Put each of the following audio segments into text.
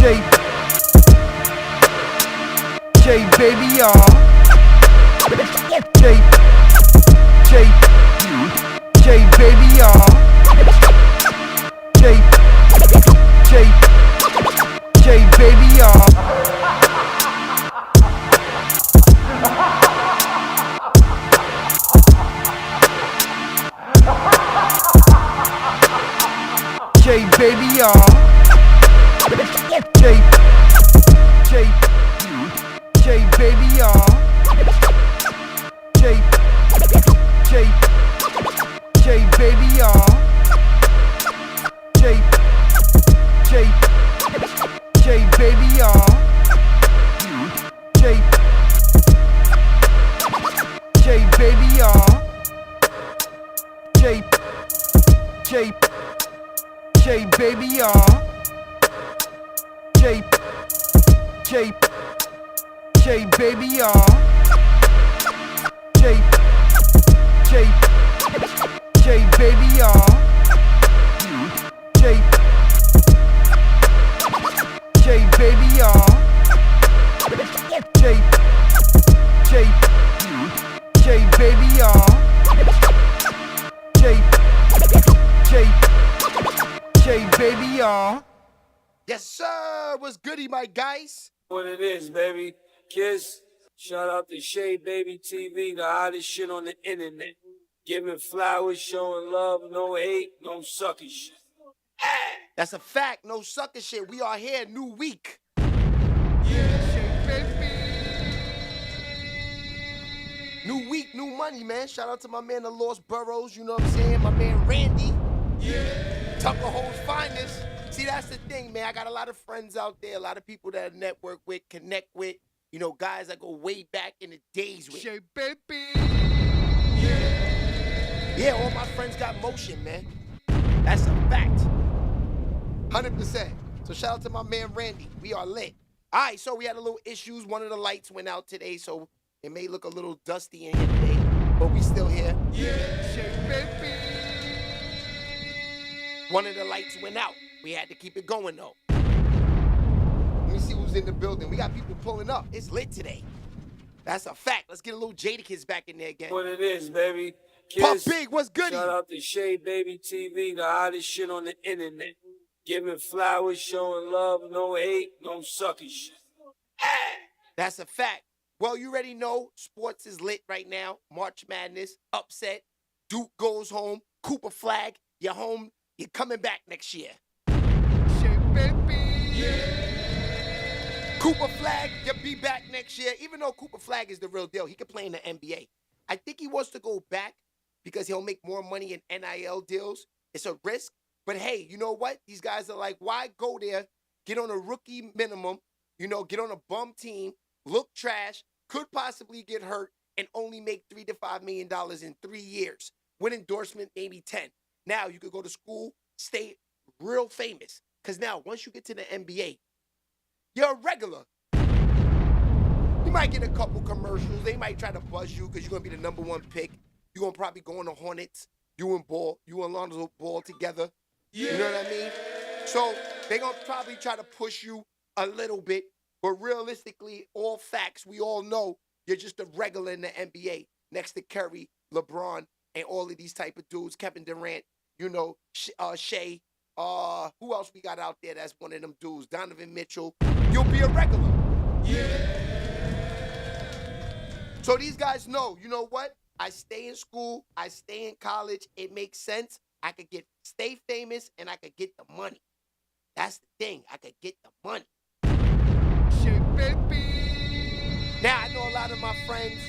J baby y'all. J baby y'all. J baby y'all. J baby y'all. J baby y'all. J baby y'all. J baby y'all. J baby y'all. J baby y'all. J baby y'all. J baby y'all. J baby y'all. J baby y'all. J baby y'all. Yes, sir. What's goody, my guys? What it is, baby. Kiss. Shout out to Shay Baby TV, the hottest shit on the internet. Giving flowers, showing love, no hate, no sucker shit. That's a fact. No sucker shit. We are here, new week. New week, new money, man. Shout out to my man, the Lost Boroughs. You know what I'm saying? My man, Randy. Tuckahoe's finest. See, that's the thing, man. I got a lot of friends out there, a lot of people that I network with, connect with. You know, guys I go way back in the days with. J baby. Yeah, all my friends got motion, man. That's a fact. 100%. So shout out to my man, Randy. We are lit. All right, so we had a little issues. One of the lights went out today, so it may look a little dusty in here today, but we still here. J baby. One of the lights went out. We had to keep it going, though. Let me see who's in the building. We got people pulling up. It's lit today. That's a fact. Let's get a little Jadakiss back in there again. What it is, baby. Pop Kiss. Big, what's goody? Shout out to Shay Baby TV, the hottest shit on the internet. Giving flowers, showing love, no hate, no sucker shit. That's a fact. Well, you already know sports is lit right now. March Madness, upset. Duke goes home. Cooper Flag, you're home. You're coming back next year. J baby. Cooper Flag, you'll be back next year. Even though Cooper Flag is the real deal, he could play in the NBA. I think he wants to go back because he'll make more money in NIL deals. It's a risk. But hey, you know what? These guys are like, why go there, get on a rookie minimum, you know, get on a bum team, look trash, could possibly get hurt, and only make $3 to $5 million in 3 years. Win endorsement, maybe 10. Now you could go to school, stay real famous. Because now, once you get to the NBA, you're a regular. You might get a couple commercials. They might try to buzz you because you're going to be the #1 pick. You're going to probably go on the Hornets. You and Lonzo Ball together. You know what I mean? So they're going to probably try to push you a little bit. But realistically, all facts, we all know you're just a regular in the NBA next to Curry, LeBron, and all of these type of dudes. Kevin Durant, you know, Shea. Who else we got out there that's one of them dudes? Donovan Mitchell. You'll be a regular. So these guys know, you know what? I stay in school. I stay in college. It makes sense. I could stay famous and I could get the money. That's the thing. I could get the money. J baby. Now, I know a lot of my friends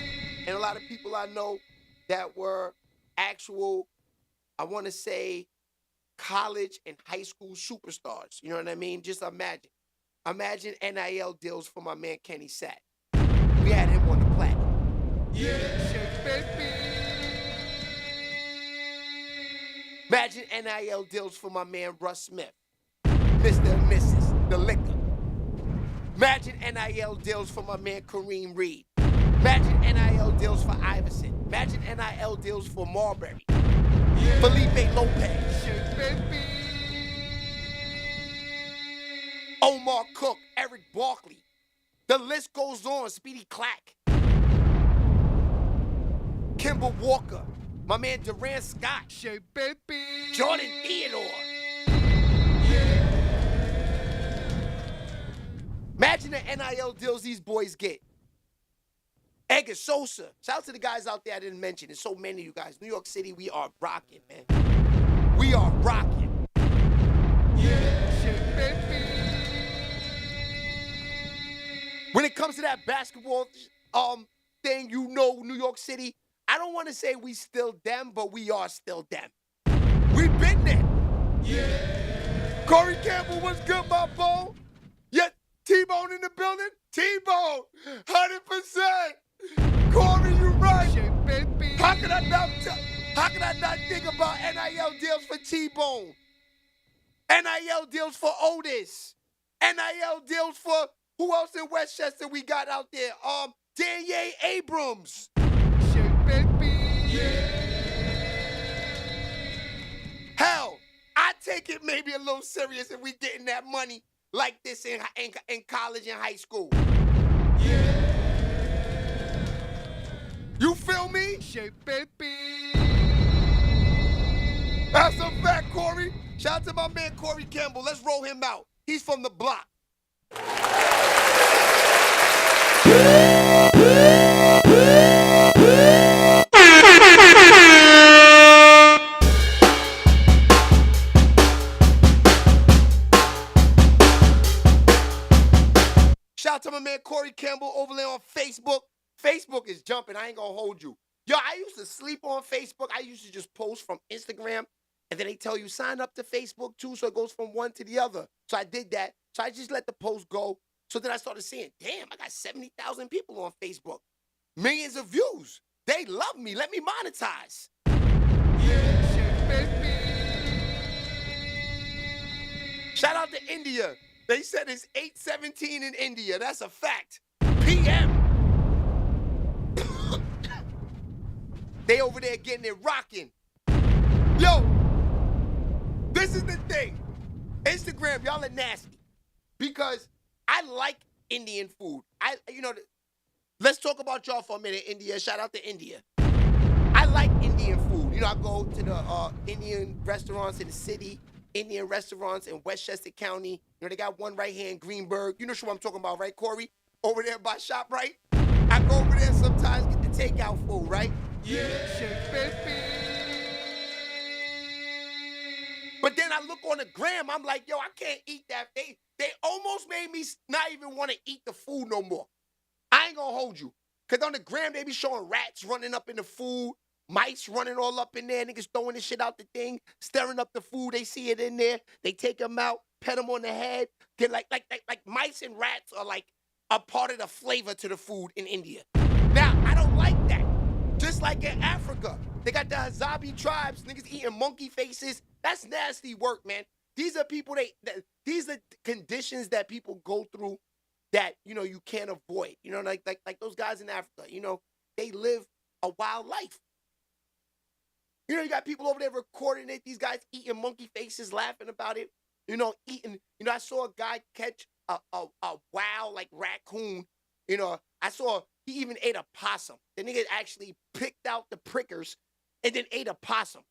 and a lot of people I know that were actual, I want to say, college and high school superstars. You know what I mean? Just imagine. Imagine NIL deals for my man Kenny Satt. We had him on the platinum. J baby. Imagine NIL deals for my man Russ Smith. Mr. and Mrs. The Liquor. Imagine NIL deals for my man Kareem Reed. Imagine NIL deals for Iverson. Imagine NIL deals for Marbury. Felipe Lopez. Omar Cook, Eric Barkley. The list goes on. Speedy Clack. Kimber Walker. My man Durant Scott. Shea baby. Jordan Theodore. Imagine the NIL deals these boys get. Edgar Sosa. Shout out to the guys out there I didn't mention. There's so many of you guys. New York City, we are rocking, man. We are rocking. Shea baby. When it comes to that basketball thing, you know, New York City, I don't want to say we still them, but we are still them. We've been there. Yeah. Corey Campbell, what's good, my bro? Yeah, T-Bone in the building? T-Bone, 100%. Corey, you right. Shea baby. How could I not think about NIL deals for T-Bone? NIL deals for Otis. NIL deals for who else in Westchester we got out there? Daniel Abrams. Shea baby. Hell, I take it maybe a little serious if we getting that money like this in college and high school. You feel me? Shea baby. That's a fact, Corey. Shout out to my man Corey Campbell. Let's roll him out. He's from the block. Shout out to my man Corey Campbell over there on Facebook. Facebook is jumping. I ain't gonna hold you. Yo, I used to sleep on Facebook. I used to just post from Instagram, and then they tell you sign up to Facebook too, so it goes from one to the other. So I did that. So I just let the post go. So then I started seeing, damn, I got 70,000 people on Facebook. Millions of views. They love me. Let me monetize. Shea baby. Shout out to India. They said it's 8:17 in India. That's a fact. PM. They over there getting it rocking. Yo, this is the thing. Instagram, y'all are nasty. Because I like Indian food. Let's talk about y'all for a minute, India. Shout out to India. I like Indian food. You know, I go to the Indian restaurants in the city, Indian restaurants in Westchester County. You know, they got one right here in Greenburgh. You know what I'm talking about, right, Corey? Over there by ShopRite. I go over there sometimes, get the takeout food, right? Shea baby. But then I look on the gram, I'm like, yo, I can't eat that. They almost made me not even want to eat the food no more. I ain't gonna hold you. Because on the gram, they be showing rats running up in the food, mice running all up in there, niggas throwing this shit out the thing, stirring up the food, they see it in there, they take them out, pet them on the head. Get like mice and rats are like a part of the flavor to the food in India. Now, I don't like that. Just like in Africa, they got the Hazabi tribes, niggas eating monkey faces. That's nasty work, man. These are people, these are conditions that people go through that, you know, you can't avoid. You know, like those guys in Africa, you know, they live a wild life. You know, you got people over there recording it, these guys eating monkey faces, laughing about it, you know, eating. You know, I saw a guy catch a wild, like, raccoon. You know, I saw he even ate a possum. The nigga actually picked out the prickers and then ate a possum.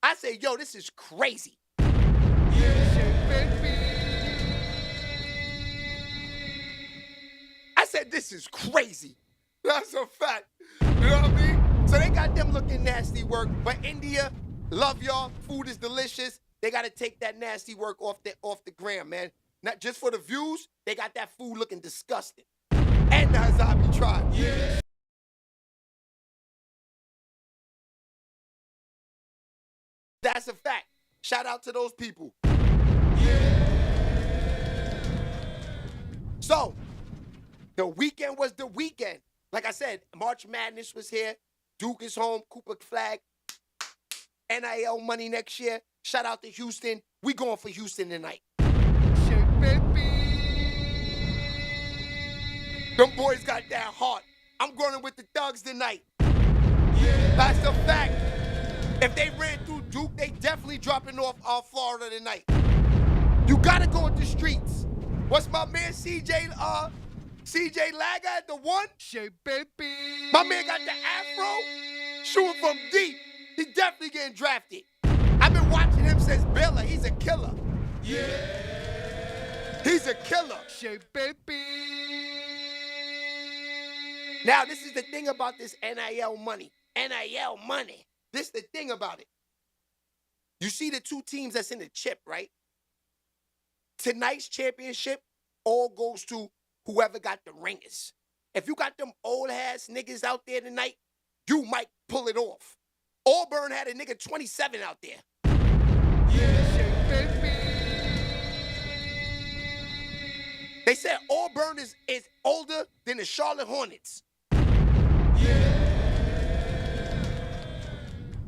I say, yo, this is crazy. Shea baby. I said, this is crazy. That's a fact. You know what I mean? So they got them looking nasty work. But India, love y'all. Food is delicious. They got to take that nasty work off the gram, man. Not just for the views. They got that food looking disgusting. And the Hazabi tribe. Yeah. That's a fact. Shout out to those people. Yeah. So, the weekend was the weekend. Like I said, March Madness was here. Duke is home. Cooper Flag. NIL money next year. Shout out to Houston. We going for Houston tonight. Shea baby. Them boys got that heart. I'm going with the Thugs tonight. Yeah. That's a fact. If they ran through Duke, they definitely dropping off Florida tonight. You gotta go with the streets. What's my man CJ Laga at the one? Shea baby. My man got the afro, shooting from deep. He definitely getting drafted. I've been watching him since Baylor. He's a killer. Yeah. He's a killer. Shea baby. Now, this is the thing about this NIL money. NIL money. This is the thing about it. You see the two teams that's in the chip, right? Tonight's championship all goes to whoever got the ringers. If you got them old-ass niggas out there tonight, you might pull it off. Auburn had a nigga 27 out there. Yeah, Shea baby. They said Auburn is older than the Charlotte Hornets.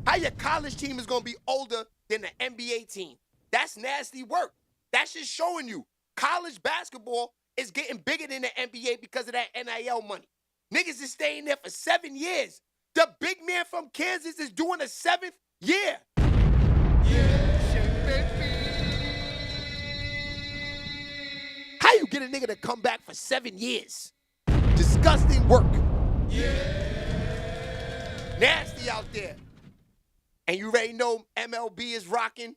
How your college team is going to be older than the NBA team? That's nasty work. That's just showing you college basketball is getting bigger than the NBA because of that NIL money. Niggas is staying there for 7 years. The big man from Kansas is doing a 7th year. Yeah, Shea baby. How you get a nigga to come back for 7 years? Disgusting work. Yeah. Nasty out there. And you already know MLB is rocking.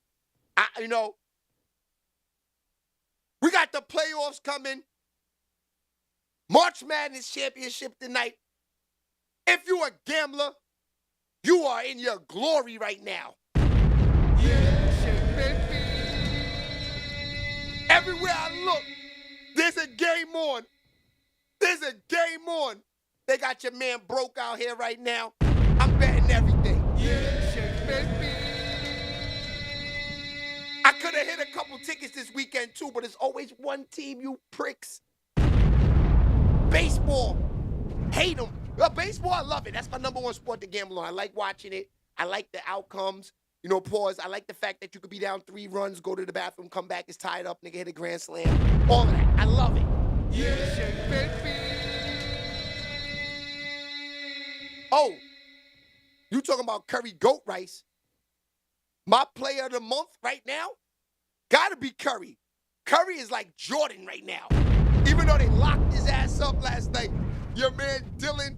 We got the playoffs coming. March Madness Championship tonight. If you a gambler, you are in your glory right now. Yeah, Shea baby. Everywhere I look, there's a game on. There's a game on. They got your man broke out here right now. I'm betting everything. Yeah, Shea baby. I could have hit a couple tickets this weekend too, but it's always one team, you pricks. Baseball. Hate them. Baseball, I love it. That's my #1 sport to gamble on. I like watching it. I like the outcomes. Pause. I like the fact that you could be down 3 runs, go to the bathroom, come back, it's tied up, nigga hit a grand slam. All of that. I love it. Yeah, Shea baby. Oh, you talking about Curry goat rice. My player of the month right now, gotta be Curry. Curry is like Jordan right now. Even though they locked his ass up last night, your man Dylan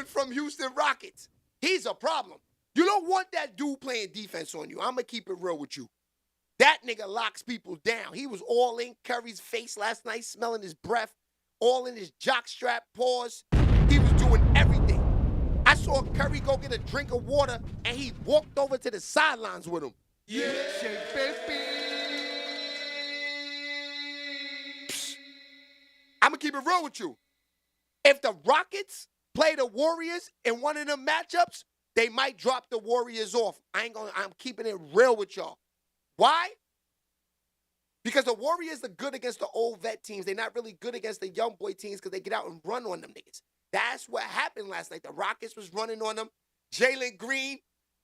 from Houston Rockets, he's a problem. You don't want that dude playing defense on you. I'm gonna keep it real with you. That nigga locks people down. He was all in Curry's face last night, smelling his breath, all in his jockstrap paws. He was doing everything. I saw Curry go get a drink of water, and he walked over to the sidelines with him. Yeah, Shea baby. I'm going to keep it real with you. If the Rockets play the Warriors in one of them matchups, they might drop the Warriors off. I'm keeping it real with y'all. Why? Because the Warriors are good against the old vet teams. They're not really good against the young boy teams because they get out and run on them niggas. That's what happened last night. The Rockets was running on them. Jalen Green,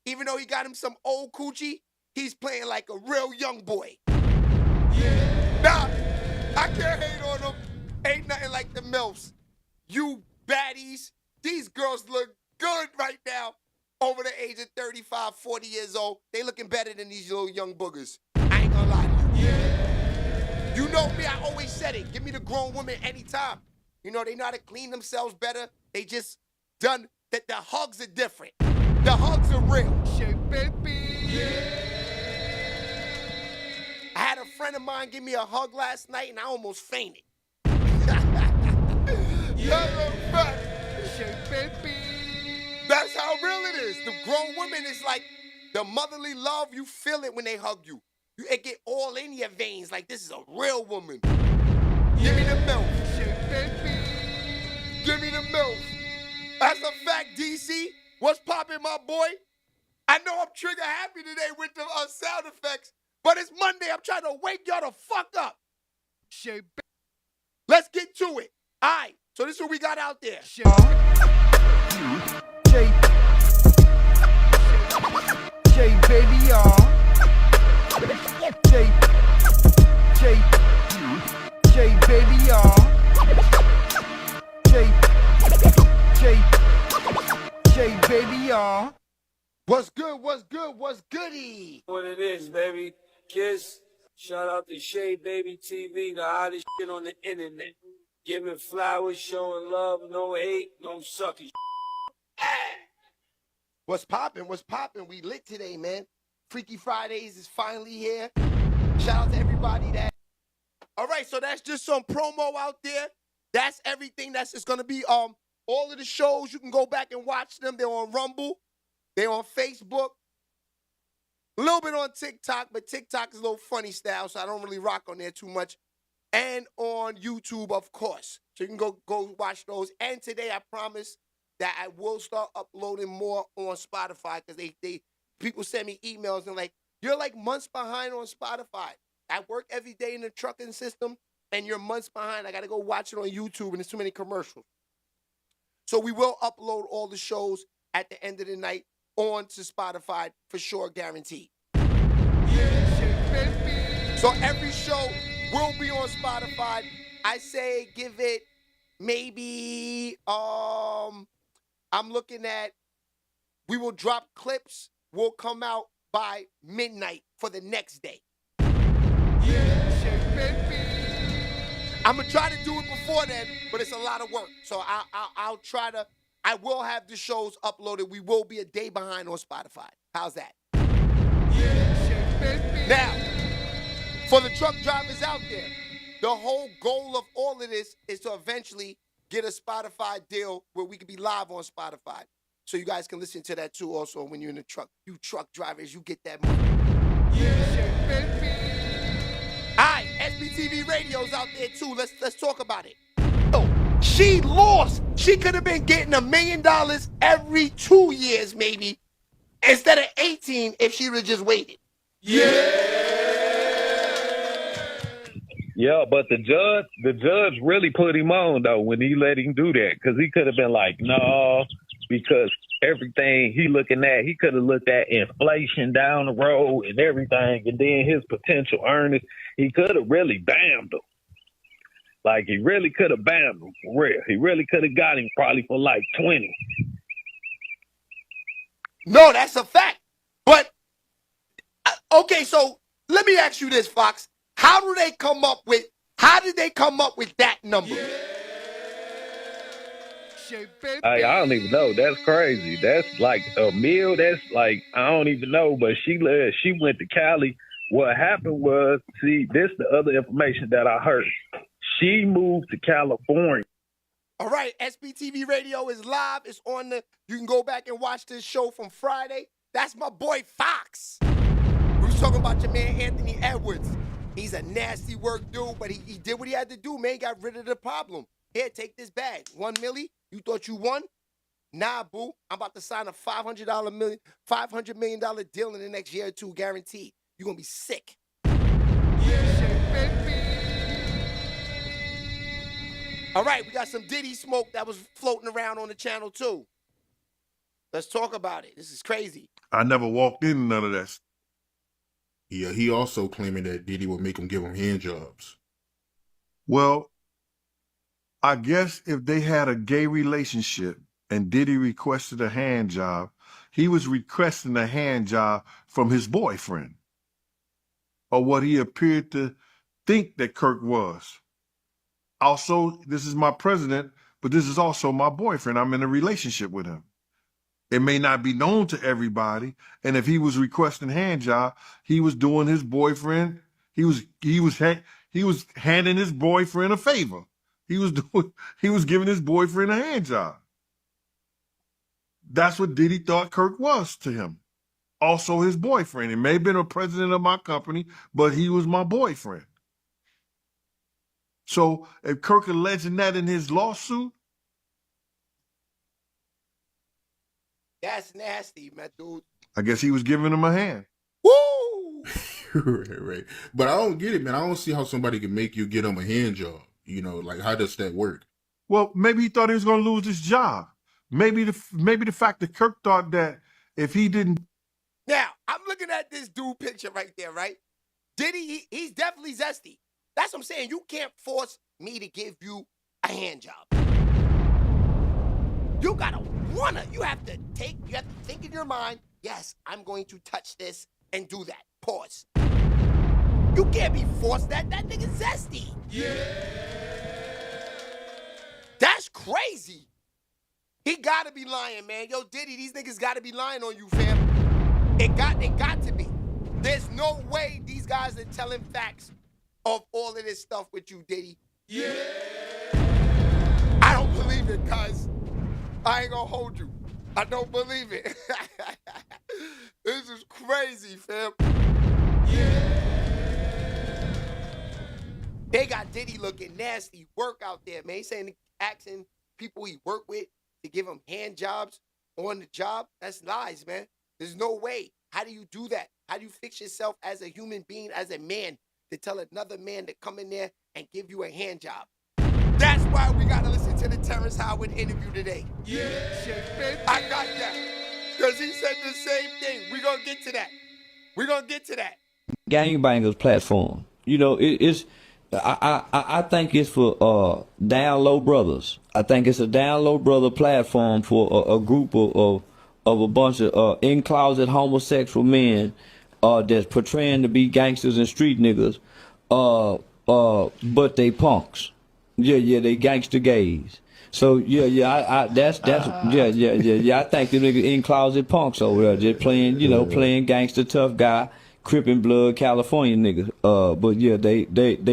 even though he got him some old coochie, he's playing like a real young boy. Yeah. Nah, I can't hate on them. Ain't nothing like the MILFs. You baddies, these girls look good right now. Over the age of 35, 40 years old. They looking better than these little young boogers. I ain't gonna lie to you. Yeah. You know me, I always said it. Give me the grown women anytime. They know how to clean themselves better. They just done that. The hugs are different. The hugs are real. Shea baby. Yeah. I had a friend of mine give me a hug last night and I almost fainted. Shea baby. That's how real it is. The grown women is like the motherly love. You feel it when they hug you. It get all in your veins like this is a real woman. Give me the milk. Shea baby. Give me the milk. That's a fact, DC. What's poppin', my boy? I know I'm trigger happy today with the sound effects, but it's Monday. I'm trying to wake y'all the fuck up. Shea baby. Let's get to it. All right. So this is what we got out there. Shea baby, y'all. Shea baby, y'all. Shea baby, y'all. What's good? What's good? What's goody? What it is, baby. Kids, Shout out to Shay Baby TV, the hottest shit on the internet. Giving flowers, showing love, no hate, no sucking. What's poppin'? What's poppin'? We lit today, man. Freaky Fridays is finally here. Shout out to everybody that. All right, so that's just some promo out there. That's everything. That's just gonna be all of the shows. You can go back and watch them. They're on Rumble. They're on Facebook. A little bit on TikTok, but TikTok is a little funny style, so I don't really rock on there too much. And on YouTube, of course. So you can go watch those. And today I promise that I will start uploading more on Spotify because people send me emails and like, you're like months behind on Spotify. I work every day in the trucking system and you're months behind. I got to go watch it on YouTube and there's too many commercials. So we will upload all the shows at the end of the night onto Spotify for sure, guaranteed. So every show will be on Spotify. I say give it maybe, I'm looking at, we will drop clips, will come out by midnight for the next day. I'm going to try to do it before then, but it's a lot of work. So I'll try to, I will have the shows uploaded. We will be a day behind on Spotify. How's that? Now, for the truck drivers out there, the whole goal of all of this is to eventually get a Spotify deal where we can be live on Spotify. So you guys can listen to that too also when you're in the truck. You truck drivers, you get that money. All right, SBTV Radio's out there too. Let's talk about it. Oh, she lost. She could have been getting $1 million every 2 years maybe instead of 18 if she would have just waited. Yeah, but the judge really put him on though when he let him do that because he could have been like, no, because everything he looking at, he could have looked at inflation down the road and everything, and then his potential earnings, he could have really bammed him. Like he really could have bammed him for real. He really could have got him probably for like 20. No, that's a fact. But okay, so let me ask you this, Fox. How did they come up with that number? I don't even know. That's crazy. That's like a meal. That's like, I don't even know. But she went to Cali. What happened was, see, this the other information that I heard. She moved to California. All right, SBTV Radio is live. It's on you can go back and watch this show from Friday. That's my boy Fox. We was talking about your man Anthony Edwards. He's a nasty work dude, but he did what he had to do, man. He got rid of the problem. Here, take this bag. $1 million? You thought you won? Nah, boo. I'm about to sign a $500 million deal in the next year or two, guaranteed. You're going to be sick. All right, we got some Diddy smoke that was floating around on the channel, too. Let's talk about it. This is crazy. I never walked in none of that. Yeah, he also claiming that Diddy would make him give him hand jobs. Well, I guess if they had a gay relationship and Diddy requested a hand job, he was requesting a hand job from his boyfriend, or what he appeared to think that Kirk was. Also, this is my president, but this is also my boyfriend. I'm in a relationship with him. It may not be known to everybody, and if he was requesting hand job, he was doing his boyfriend. He was handing his boyfriend a favor. He was giving his boyfriend a hand job. That's what Diddy thought Kirk was to him. Also his boyfriend. He may have been a president of my company, but he was my boyfriend. So if Kirk alleging that in his lawsuit, that's nasty, my dude. I guess he was giving him a hand. Woo! Right. But I don't get it, man. I don't see how somebody can make you get him a hand job. You know, like, how does that work? Well, maybe he thought he was going to lose his job. Maybe the fact that Kirk thought that if he didn't. Now, I'm looking at this dude picture right there, right? Diddy, he's definitely zesty. That's what I'm saying. You can't force me to give you a hand job. You gotta wanna. You have to think in your mind, yes, I'm going to touch this and do that. Pause. You You can't be forced that. That nigga zesty. Yeah. That's crazy. He gotta be lying, man. Yo, Diddy, these niggas gotta be lying on you, fam. It got to be. There's no way these guys are telling facts of all of this stuff with you, Diddy. Yeah. I don't believe it, cuz. I ain't gonna hold you. I don't believe it. This is crazy, fam. Yeah. They got Diddy looking nasty work out there, man. He's saying, asking people he work with to give him hand jobs on the job. That's lies, man. There's no way. How do you do that? How do you fix yourself as a human being, as a man, to tell another man to come in there and give you a hand job? That's why we got to listen to the Terrence Howard interview today. Yeah, I got that. Because he said the same thing. We're going to get to that. We're going to get to that. Gangbangers platform. You know, I think it's for down low brothers. I think it's a down low brother platform for a group of a bunch of in closet homosexual men that's portraying to be gangsters and street niggas, but they punks. Yeah, they gangster gays. So I think the niggas in closet punks over there just playing, playing gangster tough guy. Crippin' blood California niggas. But yeah, they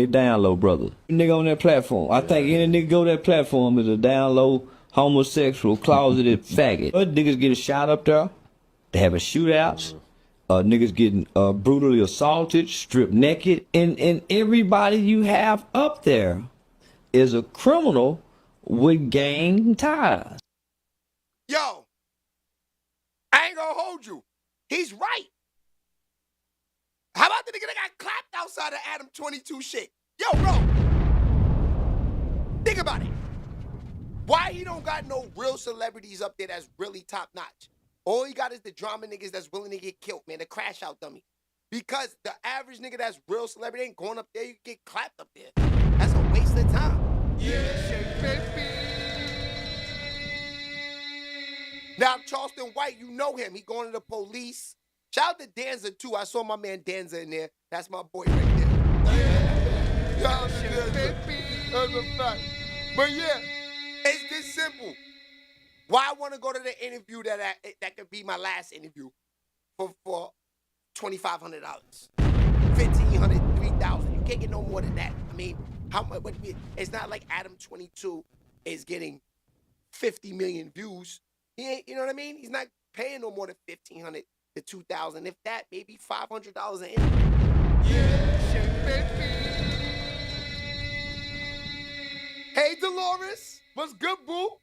down low brothers. Nigga on that platform. I think any nigga go to that platform is a down low homosexual closeted faggot. Other niggas getting shot up there. They having shootouts. Niggas getting brutally assaulted, stripped naked. And everybody you have up there is a criminal with gang ties. Yo, I ain't gonna hold you. He's right. How about the nigga that got clapped outside of Adam 22 shit? Yo, bro. Think about it. Why he don't got no real celebrities up there that's really top notch? All he got is the drama niggas that's willing to get killed, man, the crash out dummy. Because the average nigga that's real celebrity ain't going up there, you get clapped up there. That's a waste of time. Yeah, baby. Now, Charleston White, you know him. He going to the police. Shout out to Danza, too. I saw my man Danza in there. That's my boy right there. Yeah. Shout out to Danza. That's a fact. But yeah, it's this simple. Why I want to go to the interview that could be my last interview for $2,500, $1,500, $3,000. You can't get no more than that. I mean, how much? It's not like Adam 22 is getting 50 million views. He ain't, you know what I mean? He's not paying no more than $1,500 to $2,000. If that, maybe $500 an interview. Yeah, baby. Hey, Dolores, what's good, boo?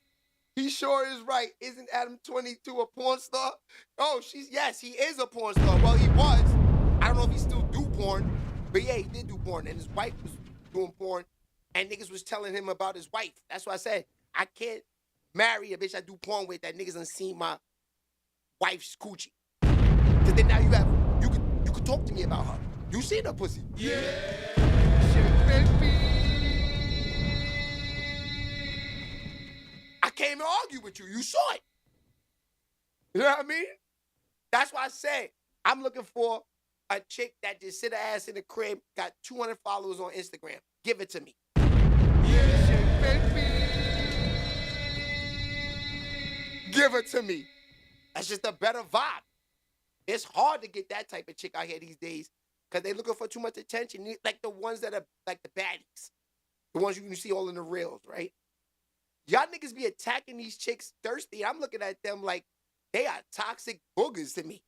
He sure is right. Isn't Adam 22 a porn star? Oh, yes, he is a porn star. Well, he was. I don't know if he still do porn, but yeah, he did do porn. And his wife was doing porn, and niggas was telling him about his wife. That's why I said, I can't marry a bitch I do porn with that niggas done seen my wife's coochie. Because then now you could talk to me about her. You seen her pussy. Yeah. I came to argue with you. You saw it. You know what I mean? That's why I said I'm looking for a chick that just sit her ass in the crib, got 200 followers on Instagram. Give it to me. Yeah, baby. Give it to me. That's just a better vibe. It's hard to get that type of chick out here these days because they looking for too much attention. Like the ones that are like the baddies. The ones you can see all in the reels, right? Y'all niggas be attacking these chicks thirsty. I'm looking at them like they are toxic boogers to me.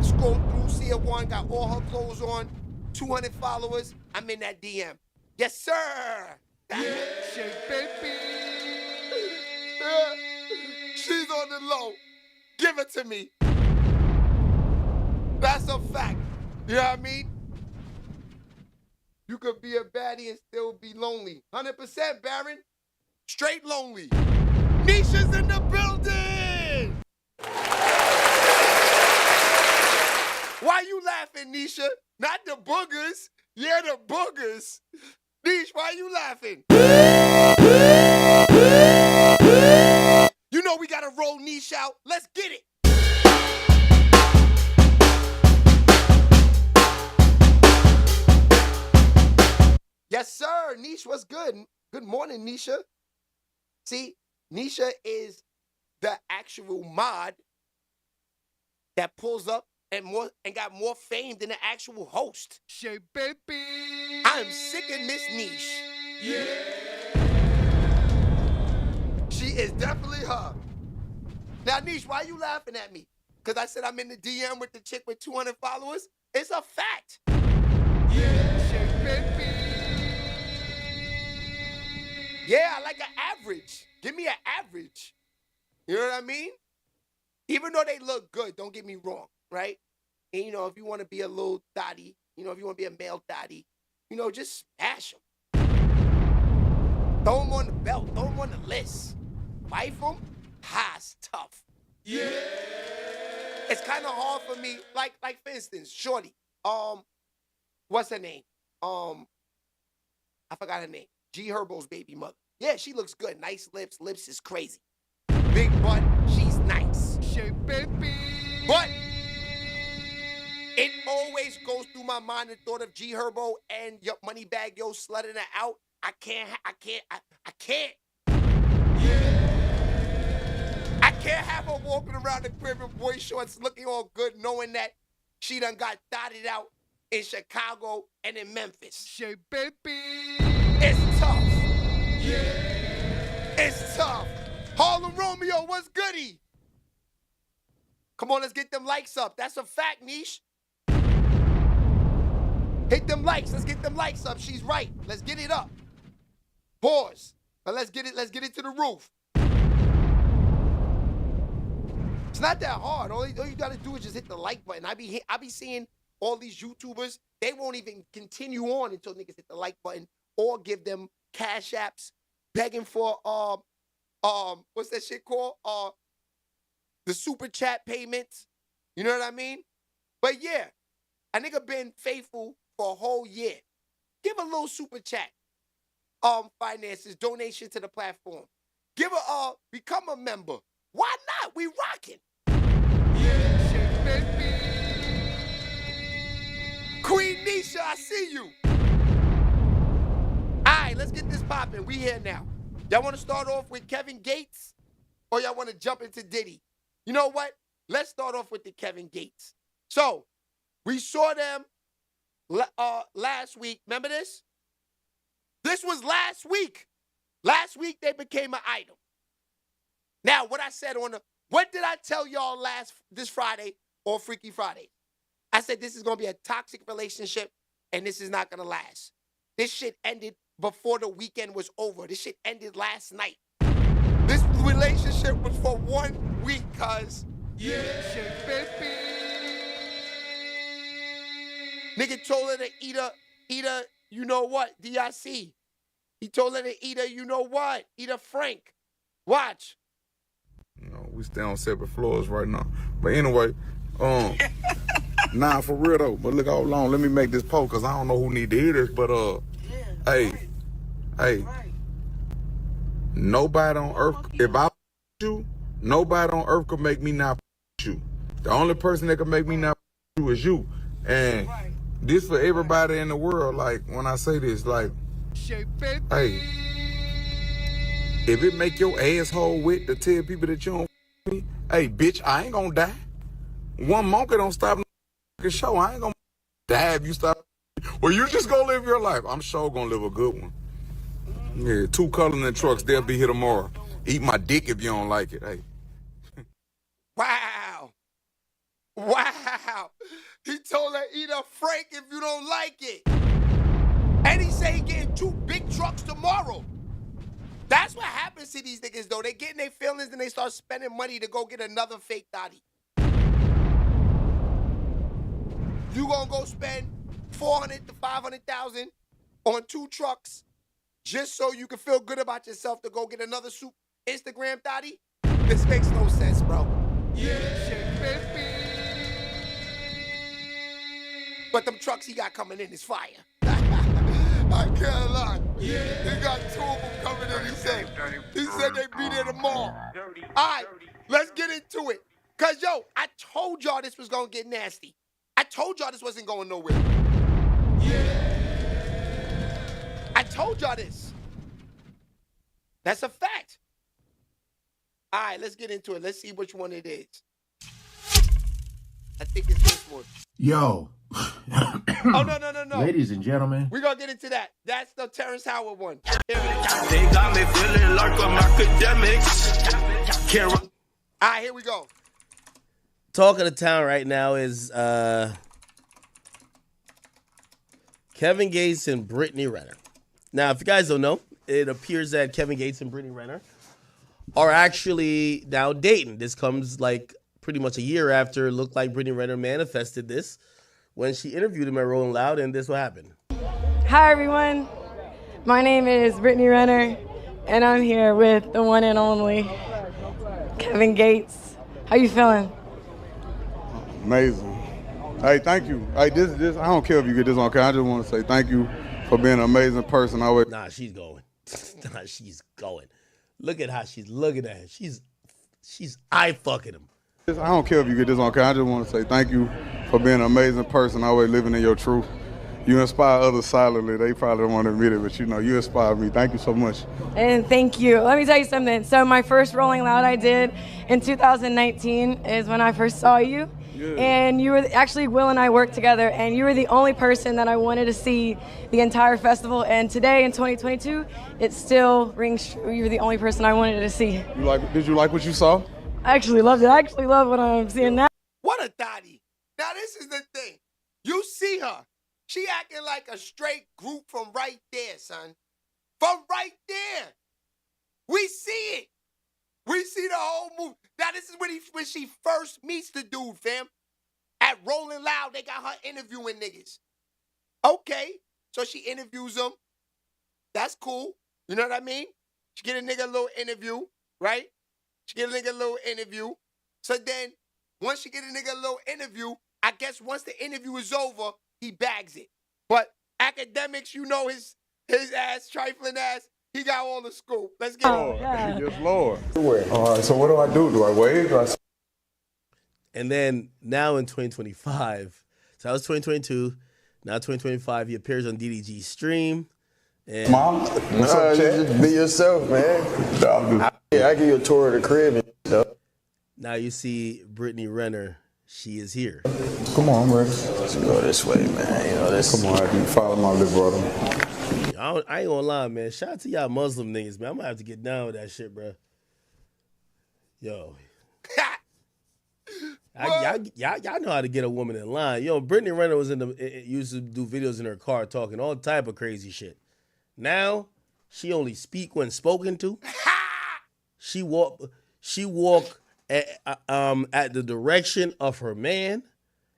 Scroll through, see a one, got all her clothes on, 200 followers. I'm in that DM. Yes, sir. Yeah, baby. She's on the low. Give it to me. That's a fact. You know what I mean? You could be a baddie and still be lonely. 100%, Baron. Straight lonely. Nisha's in the building! Why you laughing, Nisha? Not the boogers. Yeah, the boogers. Nish, why you laughing? You know we gotta roll Nish out. Let's get it. Yes, sir. Niche, what's good? Good morning, Nisha. See, Nisha is the actual mod that pulls up and got more fame than the actual host. Shay baby. I am sick of Miss Niche. Yeah. She is definitely her. Now, Niche, why are you laughing at me? Because I said I'm in the DM with the chick with 200 followers? It's a fact. Yeah. Shay baby. Yeah, I like an average. Give me an average. You know what I mean? Even though they look good, don't get me wrong, right? And, you know, if you want to be a little thotty, you know, if you want to be a male thotty, you know, just smash them. Throw them on the belt. Throw them on the list. Wife them? Ha, it's tough. Yeah. It's kind of hard for me. Like for instance, Shorty. What's her name? I forgot her name. G Herbo's baby mother. Yeah, she looks good. Nice lips. Lips is crazy. Big butt. She's nice. Shay baby. But it always goes through my mind the thought of G Herbo and your money bag, yo, slutting her out. I can't. I can't have her walking around the crib in boy shorts looking all good, knowing that she done got dotted out in Chicago and in Memphis. Shay baby. It's tough. Yeah. It's tough. Harlem Romeo, what's goody? Come on, let's get them likes up. That's a fact, Niche. Hit them likes. Let's get them likes up. She's right. Let's get it up. Pause. Now let's get it to the roof. It's not that hard. All you gotta do is just hit the like button. I be seeing all these YouTubers, they won't even continue on until niggas hit the like button or give them cash apps begging for what's that shit called? The super chat payments. You know what I mean? But yeah, a nigga been faithful for a whole year. Give a little super chat. Finances, donation to the platform. Become a member. Why not? We rocking. Yeah. Shay baby. Queen Nisha, I see you. All right, let's get this popping. We here now. Y'all want to start off with Kevin Gates or y'all want to jump into Diddy? You know what? Let's start off with the Kevin Gates. So, we saw them last week. Remember this? This was last week. Last week, they became an item. Now, what I said what did I tell y'all this Friday or Freaky Friday? I said this is going to be a toxic relationship and this is not going to last. This shit ended before the weekend was over. This shit ended last night. This relationship was for 1 week, cuz. Yeah. Shay baby. Nigga told her to eat a, you know what, DIC. He told her to eat a, you know what, eat a Frank. Watch. You know, we stay on separate floors right now. But anyway, nah, for real though. But look, hold on, let me make this post because I don't know who need to hear this. But hey, nobody on earth, if I you, nobody on earth could make me not you. The only person that could make me not you is you. And this for everybody in the world. Like when I say this, like, Shay baby. hey, if it make your asshole wet to tell people that you don't me, hey, bitch, I ain't gonna die. One monkey don't stop no show. I ain't gonna die if you stop. Well, you just gonna live your life. I'm sure gonna live a good one. Yeah, 2 Cullinan trucks, they'll be here tomorrow. Eat my dick if you don't like it, hey. Wow. Wow. He told her eat a Frank if you don't like it. And he said he getting 2 big trucks tomorrow. That's what happens to these niggas, though. They get in their feelings and they start spending money to go get another fake thotty. You gonna go spend $400,000 to $500,000 on 2 trucks just so you can feel good about yourself to go get another Instagram thotty? This makes no sense, bro. Yeah. Shay baby. But them trucks he got coming in is fire. I can't lie. Yeah. He got 2 of them coming in, he said. He said they be there tomorrow. All right, let's get into it. Because, yo, I told y'all this was going to get nasty. I told y'all this wasn't going nowhere. told y'all this. That's a fact. All right, let's get into it. Let's see which one it is. I think it's this one. Yo. Oh, no. Ladies and gentlemen. We're going to get into that. That's the Terrence Howard one. They got me feeling like I'm academics. All right, here we go. Talk of the town right now is Kevin Gates and Britney Renner. Now, if you guys don't know, it appears that Kevin Gates and Britney Renner are actually now dating. This comes like pretty much a year after it looked like Britney Renner manifested this when she interviewed him at Rolling Loud, and this what happened. Hi, everyone. My name is Britney Renner, and I'm here with the one and only Kevin Gates. How you feeling? Amazing. Hey, thank you. Hey, this I don't care if you get this on camera. I just want to say thank you for being an amazing person. Nah, she's going. She's going. Look at how she's looking at him. She's eye fucking him. I don't care if you get this on camera. I just want to say thank you for being an amazing person, always living in your truth. You inspire others silently. They probably don't want to admit it, but you inspire me. Thank you so much. And thank you. Let me tell you something. So my first Rolling Loud I did in 2019 is when I first saw you. Yeah. And you were actually, Will and I worked together, and you were the only person that I wanted to see the entire festival. And today in 2022, it still rings true. You were the only person I wanted to see. Did you like what you saw? I actually loved it. I actually love what I'm seeing now. What a thotty. Now, this is the thing. You see her. She acting like a straight group from right there, son. From right there. We see it. We see the whole movie. Now, this is when she first meets the dude, fam. At Rolling Loud, they got her interviewing niggas. Okay. So she interviews them. That's cool. You know what I mean? She get a nigga a little interview, right? She get a nigga a little interview. So then, once she get a nigga a little interview, I guess once the interview is over, he bags it. But academics, you know his ass, trifling ass, he got all the scoop. Let's get Lord. it. Yes, Lord. All right, so what do I do? Do I wave? And then now in 2025, so that was 2022, now 2025, he appears on DDG's stream. And Mom, what's up, just be yourself, man. I give you a tour of the crib and stuff. Now you see Britney Renner. She is here. Come on, man. Let's go this way, man. You know this. Come on, I can follow my little brother. I ain't gonna lie, man. Shout out to y'all Muslim niggas, man. I'm gonna have to get down with that shit, bro. Yo. Y'all know how to get a woman in line. Yo, Britney Renner was used to do videos in her car talking all type of crazy shit. Now, she only speak when spoken to. She walk at the direction of her man.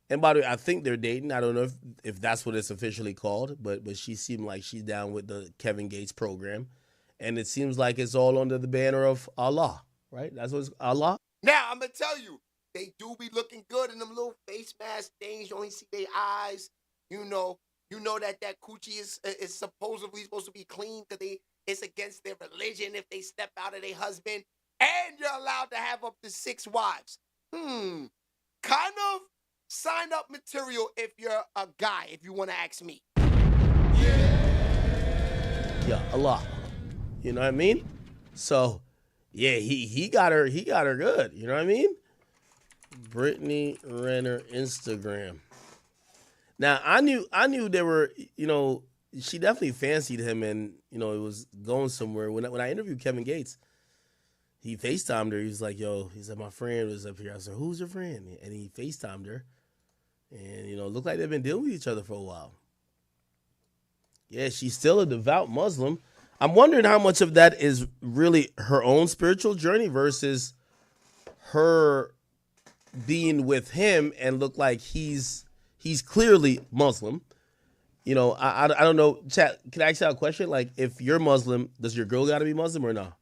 And by the way, I think they're dating. I don't know if that's what it's officially called, but she seemed like she's down with the Kevin Gates program. And it seems like it's all under the banner of Allah, right? That's what's Allah. Now, I'm going to tell you, they do be looking good in them little face mask things. You only see their eyes. You know that coochie is supposedly supposed to be clean because it's against their religion if they step out of their husband. And you're allowed to have up to 6 wives. Kind of sign up material if you're a guy, if you want to ask me. Yeah, Allah. You know what I mean? So, yeah, he got her good. You know what I mean? Britney Renner Instagram. Now, I knew there were, she definitely fancied him and, it was going somewhere. When I interviewed Kevin Gates, he FaceTimed her. He was like, yo, he said, my friend was up here. I said, who's your friend? And he FaceTimed her. And, it looked like they've been dealing with each other for a while. Yeah, she's still a devout Muslim. I'm wondering how much of that is really her own spiritual journey versus her being with him and look like he's clearly Muslim. I don't know. Chat, can I ask you a question? Like, if you're Muslim, does your girl got to be Muslim or no?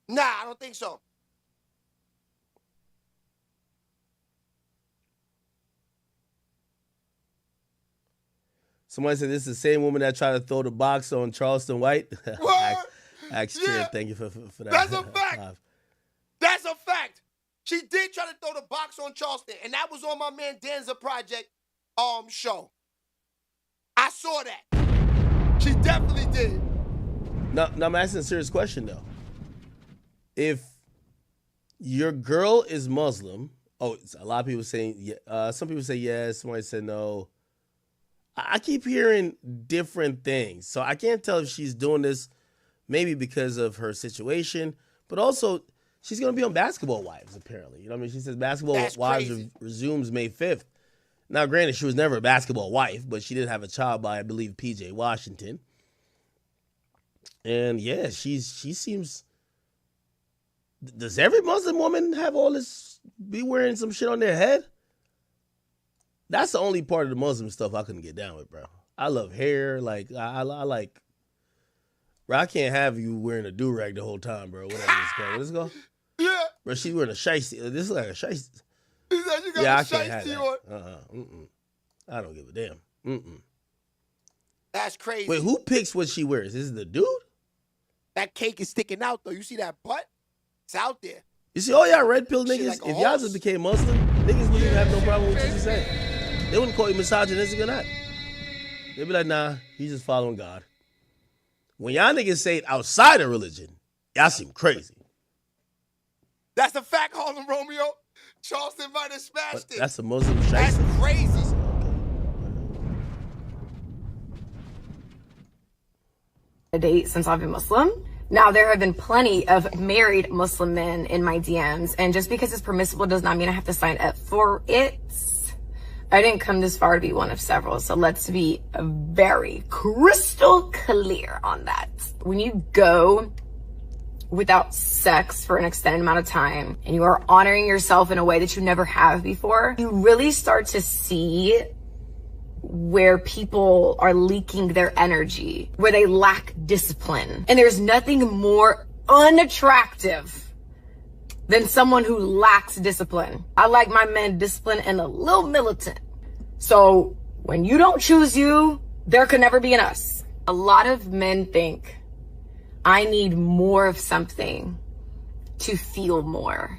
Nah, I don't think so. Somebody said this is the same woman that tried to throw the box on Charleston White. What? Yeah. Thank you for that. That's a fact. That's a fact. She did try to throw the box on Charleston, and that was on my man Danza Project show. I saw that. She definitely did. Now I'm asking a serious question though. If your girl is Muslim, a lot of people saying some people say yes, somebody said no. I keep hearing different things, so I can't tell if she's doing this maybe because of her situation, but also she's gonna be on Basketball Wives apparently. You know what I mean? She says Basketball Wives resumes May 5th. Now, granted, she was never a basketball wife, but she did have a child by, I believe, PJ Washington. And yeah, she seems. Does every Muslim woman have all this, be wearing some shit on their head? That's the only part of the Muslim stuff I couldn't get down with, bro. I love hair. Like, I like, bro, I can't have you wearing a do-rag the whole time, bro. Whatever it's called. Let's go. Yeah. Bro, she's wearing a shiesty. This is like a shiesty. He said you got Yeah, a I can't have shiesty that. on. I don't give a damn. That's crazy. Wait, who picks what she wears? Is it the dude? That cake is sticking out, though. You see that butt? It's out there. You see, all y'all red pill Shit niggas, like a if y'all horse. just became Muslim, niggas wouldn't even have no problem with what you saying. They wouldn't call you misogynistic or not. They'd be like, nah, he's just following God. When y'all niggas say it outside of religion, y'all seem crazy. That's a fact, Harlem Romeo. Charleston might have smashed it. That's a Muslim That's shiesty. crazy. A date since I've been Muslim. Now, there have been plenty of married Muslim men in my DMs, and just because it's permissible does not mean I have to sign up for it. I didn't come this far to be one of several, so let's be very crystal clear on that. When you go without sex for an extended amount of time, and you are honoring yourself in a way that you never have before, you really start to see where people are leaking their energy, where they lack discipline. And there's nothing more unattractive than someone who lacks discipline. I like my men disciplined and a little militant. So when you don't choose you, there could never be an us. A lot of men think I need more of something to feel more.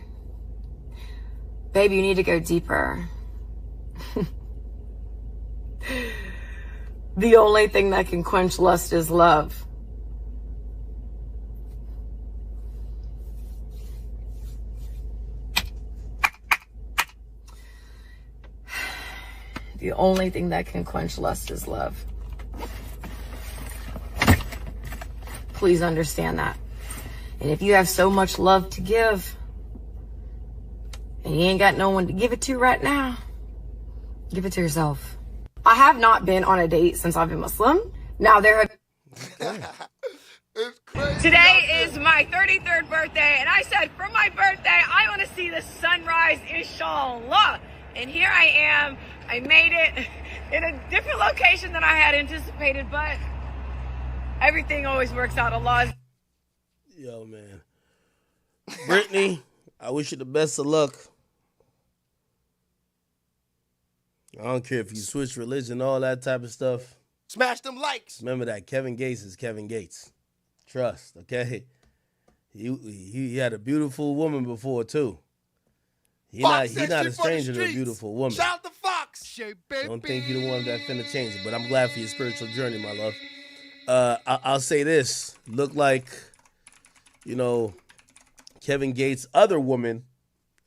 Baby, you need to go deeper. The only thing that can quench lust is love. The only thing that can quench lust is love. Please understand that. And if you have so much love to give, and you ain't got no one to give it to right now, give it to yourself. I have not been on a date since I've been Muslim. Now, there have... Today is my 33rd birthday, and I said for my birthday, I want to see the sunrise, inshallah. And here I am. I made it in a different location than I had anticipated, but everything always works out. Allah. Yo, man. Britney, I wish you the best of luck. I don't care if you switch religion, all that type of stuff. Smash them likes. Remember that Kevin Gates is Kevin Gates. Trust, okay? He had a beautiful woman before, too. He's not a stranger to a beautiful woman. Shout out to Fox. Don't think you're the one that finna change it, but I'm glad for your spiritual journey, my love. I'll say this. Look like, Kevin Gates' other woman,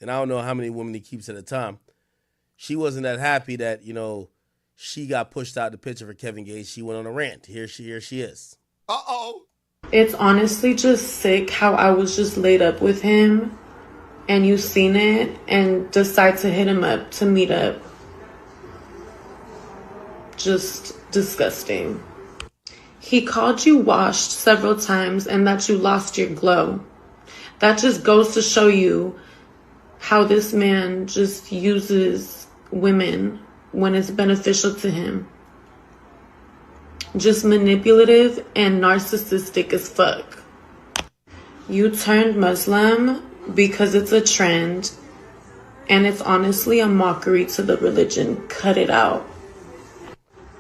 and I don't know how many women he keeps at a time, she wasn't that happy that, she got pushed out the picture for Kevin Gates. She went on a rant. Here she is. Uh-oh. It's honestly just sick how I was just laid up with him and you seen it and decide to hit him up to meet up. Just disgusting. He called you washed several times and that you lost your glow. That just goes to show you how this man just uses women when it's beneficial to him. Just manipulative and narcissistic as fuck. You turned Muslim because it's a trend and it's honestly a mockery to the religion. Cut it out.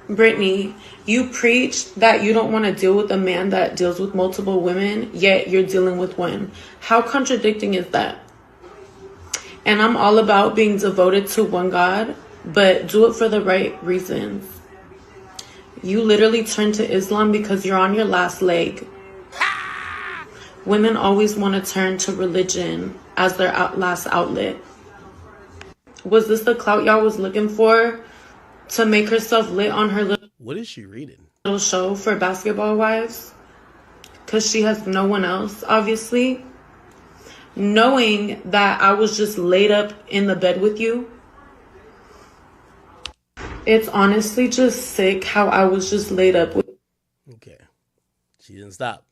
Britney, you preach that you don't want to deal with a man that deals with multiple women, yet you're dealing with one. How contradicting is that? And I'm all about being devoted to one God, but do it for the right reasons. You literally turned to Islam because you're on your last leg. Women always want to turn to religion as their last outlet. Was this the clout y'all was looking for to make herself lit on her little... What is she reading? ...little show for Basketball Wives? Because she has no one else, obviously. Knowing that I was just laid up in the bed with you. It's honestly just sick how I was just laid up with... Okay. She didn't stop.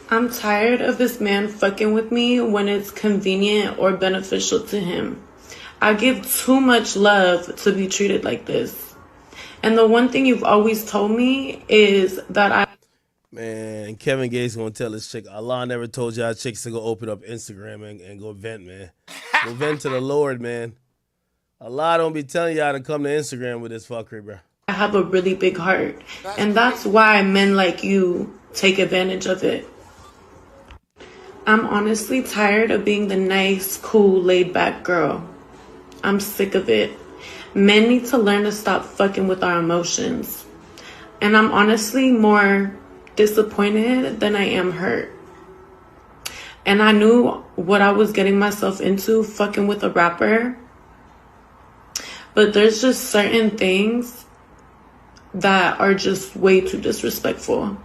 I'm tired of this man fucking with me when it's convenient or beneficial to him. I give too much love to be treated like this. And the one thing you've always told me is that I... Man, Kevin Gates gonna tell this chick, Allah never told y'all chicks to go open up Instagram and go vent, man. Go vent to the Lord, man. Allah don't be telling y'all to come to Instagram with this fuckery, bro. I have a really big heart. And that's why men like you take advantage of it. I'm honestly tired of being the nice, cool, laid-back girl. I'm sick of it. Men need to learn to stop fucking with our emotions. And I'm honestly more disappointed than I am hurt. And I knew what I was getting myself into fucking with a rapper. But there's just certain things that are just way too disrespectful.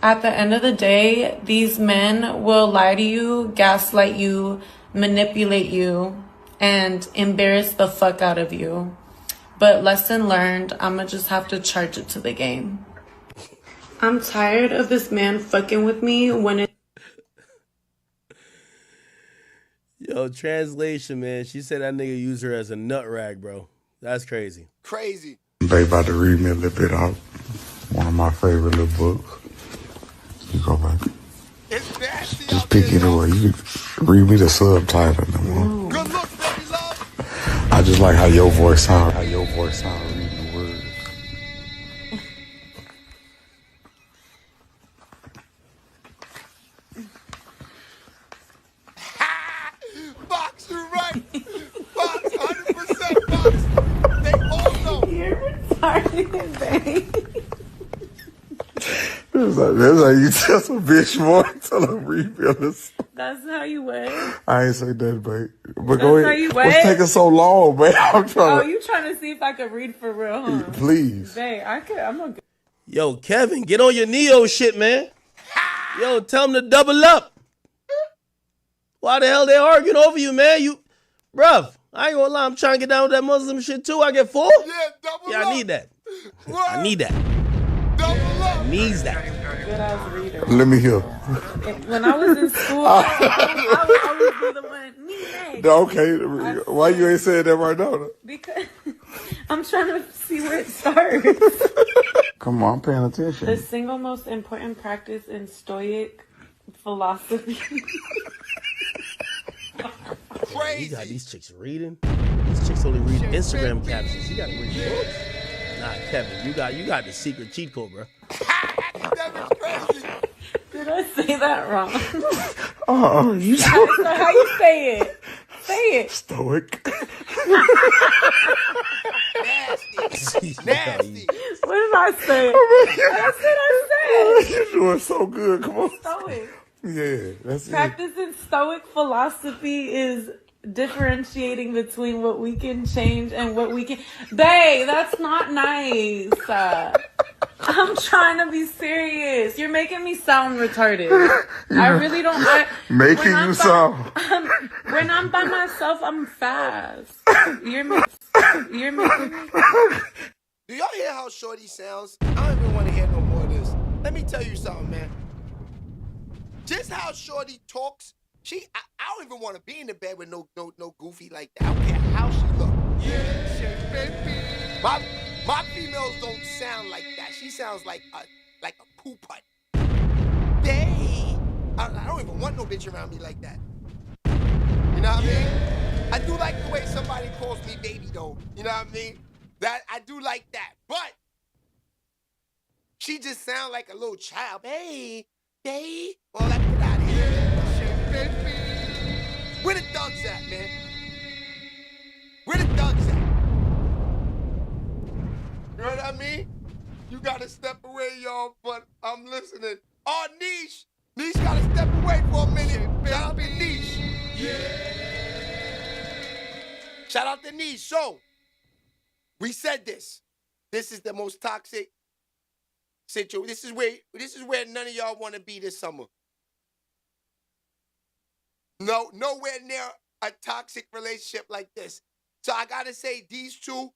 At the end of the day, these men will lie to you, gaslight you, manipulate you, and embarrass the fuck out of you. But lesson learned, I'ma just have to charge it to the game. I'm tired of this man fucking with me when it... Yo, translation, man. She said that nigga used her as a nut rag, bro. That's crazy. Crazy. They about to read me a little bit out one of my favorite little books. You go back. It's nasty. Just pick it away. You can read me the subtitle. Good luck, baby love. I just like how your voice sounds. How your voice sounds reading the words. Box, you're right. Box, 100% Box. They all know. You're retarded, babe. That's how you tell some bitch more until I'm revealing. That's how you wait. I ain't say that, babe. But That's go how ahead. you What's wait? taking so long, babe? I'm trying Oh, to. you trying to see if I could read for real, huh? Please. Babe, I'm gonna... Yo, Kevin, get on your Neo shit, man. Yo, tell them to double up. Why the hell they arguing over you, man? Bruv, I ain't gonna lie, I'm trying to get down with that Muslim shit too. I get full? Yeah, double Yeah, up. I need that. What? I need that. Double up. I needs that. Good ass reader. Let me hear. When I was in school, I would always be the one, me next. Okay, why you ain't saying that right now? Because I'm trying to see where it starts. Come on, I'm paying attention. The single most important practice in Stoic philosophy. Crazy. You got these chicks reading. These chicks only read Instagram captions. You gotta read books. Nah, Kevin, you got the secret cheat code, bro. Crazy. Did I say that wrong? Oh, you So how you say it? Say it. Stoic. Nasty. Nasty. What did I say? That's what I said. You're doing so good. Come on. Stoic. Yeah, that's it. Practicing Stoic philosophy is differentiating between what we can change and what we can... Babe, that's not nice. I'm trying to be serious. You're making me sound retarded. I really don't... Making you sound... When I'm by myself, I'm fast. You're making me... Do y'all hear how Shorty sounds? I don't even want to hear no more of this. Let me tell you something, man. Just how Shorty talks, I don't even want to be in the bed with no goofy like that. I don't care how she look. Yeah, baby. My females don't sound like that. She sounds like a poo putt. I don't even want no bitch around me like that. You know what I mean? I do like the way somebody calls me baby though. You know what I mean? That I do like that. But she just sound like a little child. Hey, babe. Well, let me get out of here. Where the thugs at, man? Where the thugs at? You know what I mean? You you gotta step away, y'all, but I'm listening. Oh, Niche. Niche gotta step away for a minute. Shout out to Niche. Shout out to Niche. So, we said this. This is the most toxic situation. This is where none of y'all want to be this summer. No, nowhere near a toxic relationship like this. So I gotta say, these two,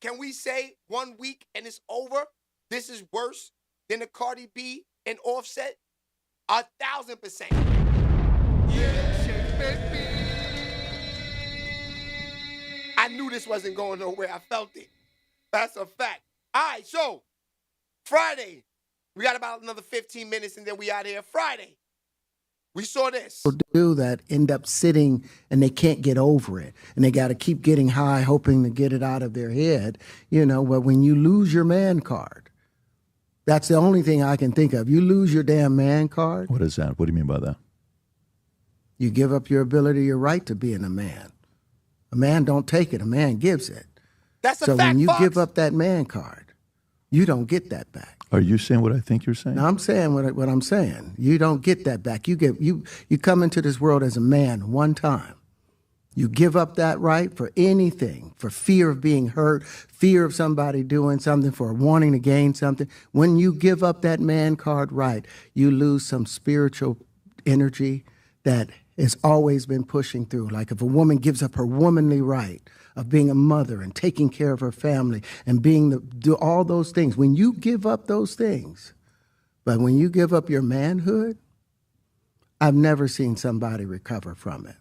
can we say 1 week and it's over? This is worse than the Cardi B and Offset? 1,000%. I knew this wasn't going nowhere. I felt it. That's a fact. All right, so Friday, we got about another 15 minutes and then we out here. Friday, we saw this. Do that end up sitting and they can't get over it. And they got to keep getting high, hoping to get it out of their head. You know, but when you lose your man card, that's the only thing I can think of. You lose your damn man card. What is that? What do you mean by that? You give up your ability, your right to being a man. A man don't take it. A man gives it. That's a so fact, when you Fox. give up that man card, you don't get that back. Are you saying what I think you're saying? No, I'm saying what I'm saying. You don't get that back. You come into this world as a man one time. You give up that right for anything, for fear of being hurt, fear of somebody doing something, for wanting to gain something. When you give up that man card right, you lose some spiritual energy that has always been pushing through. Like if a woman gives up her womanly right of being a mother and taking care of her family and do all those things, when you give up those things, but when you give up your manhood, I've never seen somebody recover from it.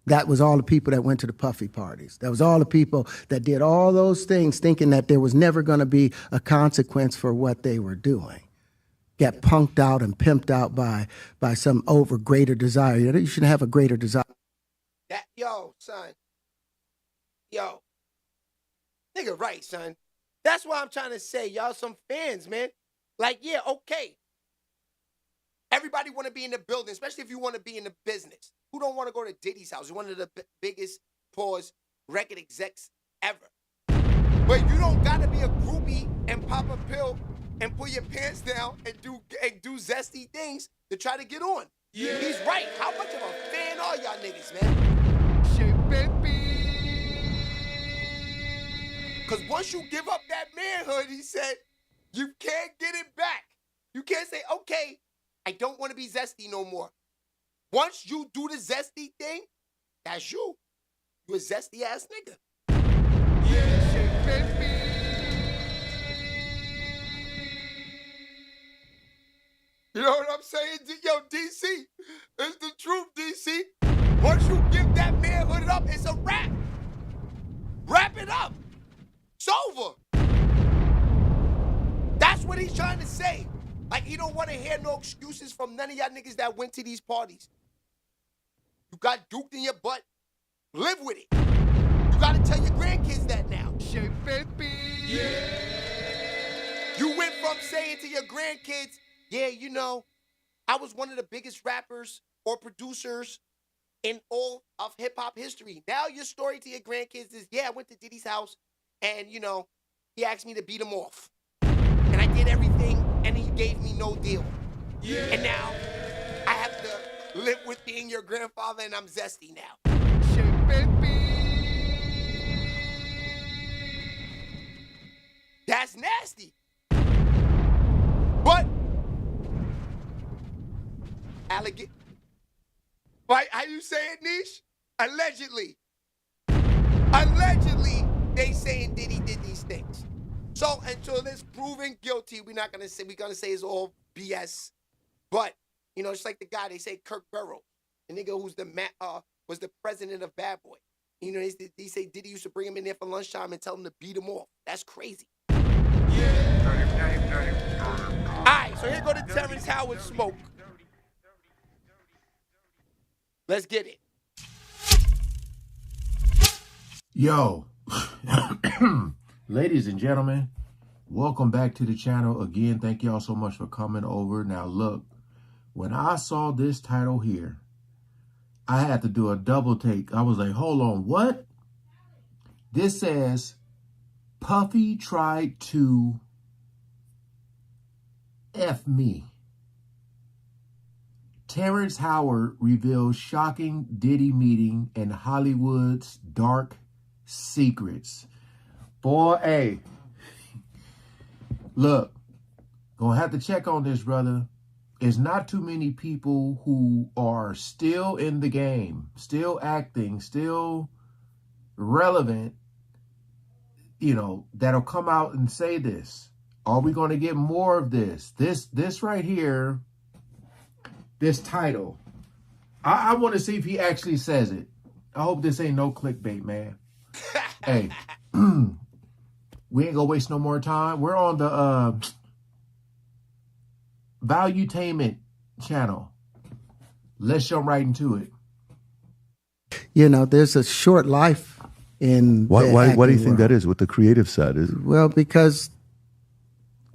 That was all the people that went to the puffy parties. That was all the people that did all those things thinking that there was never going to be a consequence for what they were doing. Get punked out and pimped out by some greater desire. You shouldn't have a greater desire. Yo, son. Yo. Nigga right, son. That's what I'm trying to say. Y'all some fans, man. Like, yeah, okay. Everybody want to be in the building, especially if you want to be in the business. Who don't want to go to Diddy's house? He's one of the biggest, record execs ever. But you don't got to be a groupie and pop a pill and pull your pants down and do zesty things to try to get on. Yeah. He's right. How much of a fan are y'all niggas, man? Shit, baby. Because once you give up that manhood, he said, you can't get it back. You can't say, okay, I don't want to be zesty no more. Once you do the zesty thing, that's you. You a zesty ass nigga. Yeah, shit, baby. You know what I'm saying? Yo, DC, it's the truth, DC. Once you give that manhood up, it's a wrap. Wrap it up. It's over. That's what he's trying to say. Like, he don't want to hear no excuses from none of y'all niggas that went to these parties. You got duked in your butt. Live with it. You got to tell your grandkids that now. Shit, baby. Yeah. You went from saying to your grandkids, yeah, you know, I was one of the biggest rappers or producers in all of hip-hop history. Now your story to your grandkids is, yeah, I went to Diddy's house and, you know, he asked me to beat him off. And I did everything and he gave me no deal. Yeah. And now I have to live with being your grandfather and I'm zesty now. Shit, baby. That's nasty. But Right? How you say it, Niche? Allegedly. Allegedly, they saying Diddy did these things. So until it's proven guilty, we're gonna say it's all BS. But you know, it's like the guy they say Kirk Burrow, the nigga who's was the president of Bad Boy. You know, they say Diddy used to bring him in there for lunchtime and tell him to beat him off. That's crazy. Yeah. All right, so here go the Terrence Howard smoke. Let's get it. Yo, ladies and gentlemen, welcome back to the channel. Again, thank y'all so much for coming over. Now, look, when I saw this title here, I had to do a double take. I was like, hold on, what? This says, Puffy tried to F me. Terrence Howard reveals shocking Diddy meeting and Hollywood's dark secrets. Boy, hey, look, gonna have to check on this, brother. There's not too many people who are still in the game, still acting, still relevant, you know, that'll come out and say this. Are we going to get more of this? This right here, this title, I want to see if he actually says it. I hope this ain't no clickbait, man. Hey, we ain't gonna waste no more time. We're on the Valuetainment channel. Let's jump right into it. You know, there's a short life in Why do you think world. that is? What the creative side is? Well, because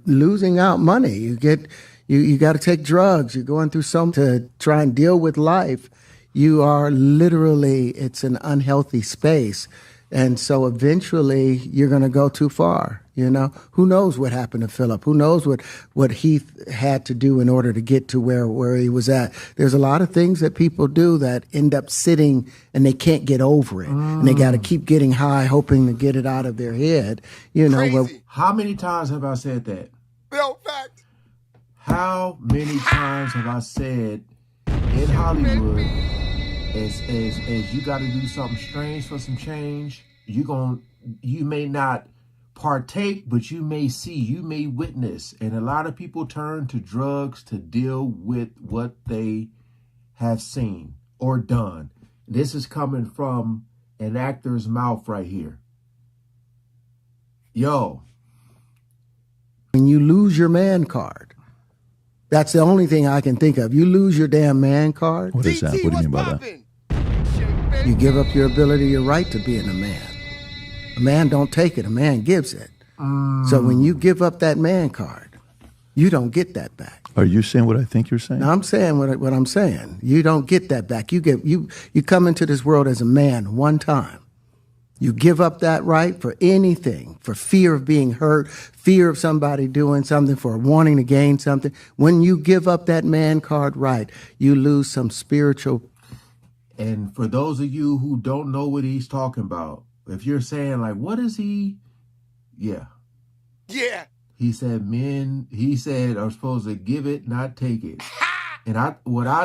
losing out money, you got to take drugs. You're going through something to try and deal with life. You are literally, it's an unhealthy space. And so eventually you're going to go too far. You know, who knows what happened to Philip? Who knows what Heath had to do in order to get to where he was at? There's a lot of things that people do that end up sitting and they can't get over it. And they got to keep getting high, hoping to get it out of their head. You know, well, How many times have I said that? No, fact. How many times have I said in Hollywood, as you got to do something strange for some change, you may not partake, but you may see, you may witness. And a lot of people turn to drugs to deal with what they have seen or done. This is coming from an actor's mouth right here. Yo. when you lose your man card, that's the only thing I can think of. You lose your damn man card. What is that? What do you mean by that? You give up your ability, your right to being a man. A man don't take it, a man gives it. So when you give up that man card, you don't get that back. Are you saying what I think you're saying? No, I'm saying what I'm saying. You don't get that back. You come into this world as a man one time. You give up that right for anything, for fear of being hurt, fear of somebody doing something, for wanting to gain something. When you give up that man card right, you lose some spiritual. And for those of you who don't know what he's talking about, if you're saying like, what is he? Yeah. Yeah. He said men, he said, are supposed to give it, not take it. And I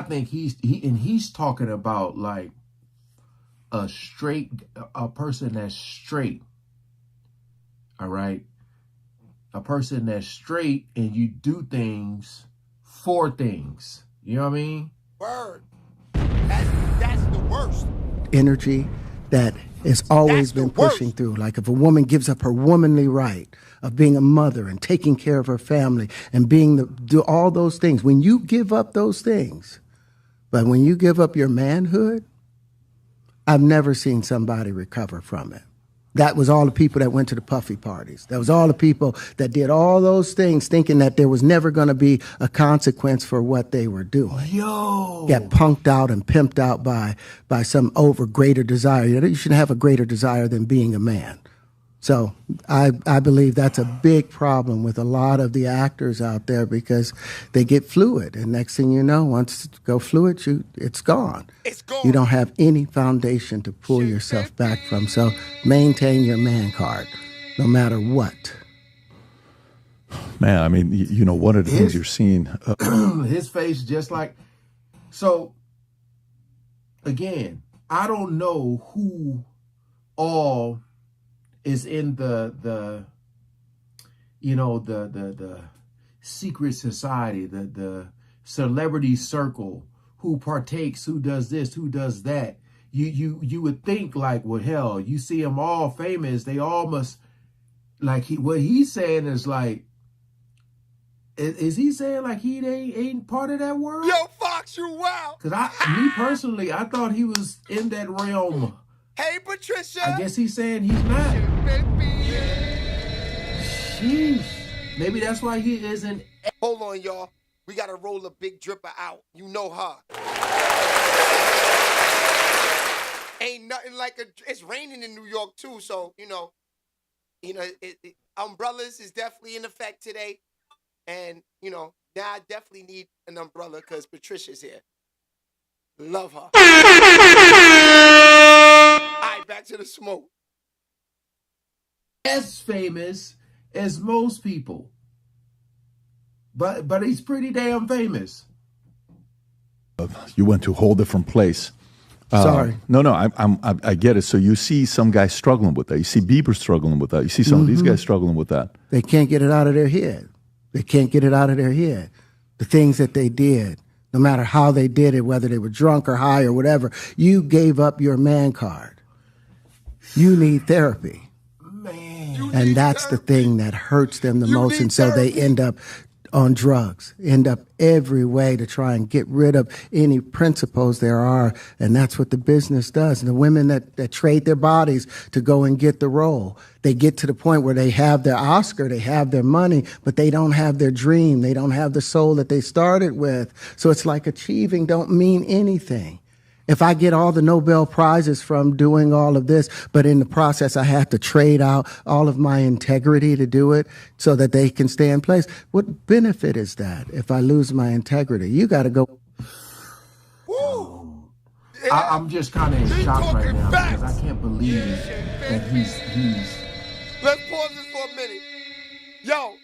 think he's talking about like a person that's straight. All right. A person that's straight and you do things for things. You know what I mean? Word. That's the worst. Energy that has always been pushing through. Like if a woman gives up her womanly right of being a mother and taking care of her family and do all those things, when you give up those things, but when you give up your manhood, I've never seen somebody recover from it. That was all the people that went to the puffy parties. That was all the people that did all those things thinking that there was never going to be a consequence for what they were doing. Yo! Got punked out and pimped out by some greater desire. You shouldn't have a greater desire than being a man. So I believe that's a big problem with a lot of the actors out there because they get fluid. And next thing you know, once it go fluid, it's gone. It's gone. You don't have any foundation to pull yourself back from. So maintain your man card, no matter what. Man, I mean, you know, one of the things you're seeing. His face just like. So, again, I don't know who all is in the secret society, the celebrity circle, who partakes, who does this, who does that. You would think like, well, hell, you see them all famous, they all must, like, what he's saying is like, is he saying like he ain't part of that world? Yo, Fox, you wow. Because me personally, I thought he was in that realm. Hey, Patricia. I guess he's saying he's not. Sheesh. Maybe that's why he isn't. Hold on, y'all. We got to roll a big dripper out. You know her. Ain't nothing like it's raining in New York, too. So, umbrellas is definitely in effect today. And, Now I definitely need an umbrella because Patricia's here. Love her. All right, back to the smoke. As famous as most people, but he's pretty damn famous. You went to a whole different place. Sorry. No, I get it. So you see some guys struggling with that. You see Bieber struggling with that. You see some of these guys struggling with that. They can't get it out of their head. They can't get it out of their head. The things that they did, no matter how they did it, whether they were drunk or high or whatever, you gave up your man card. You need therapy. Man. And that's the thing that hurts them the most. And so they end up on drugs, end up every way to try and get rid of any principles there are. And that's what the business does. And the women that trade their bodies to go and get the role, they get to the point where they have their Oscar, they have their money, but they don't have their dream. They don't have the soul that they started with. So it's like achieving don't mean anything. If I get all the Nobel Prizes from doing all of this, but in the process I have to trade out all of my integrity to do it so that they can stay in place, what benefit is that if I lose my integrity? You got to go. Woo! I'm just kind of in shock right now because I can't believe that he's. Let's pause this for a minute. Yo,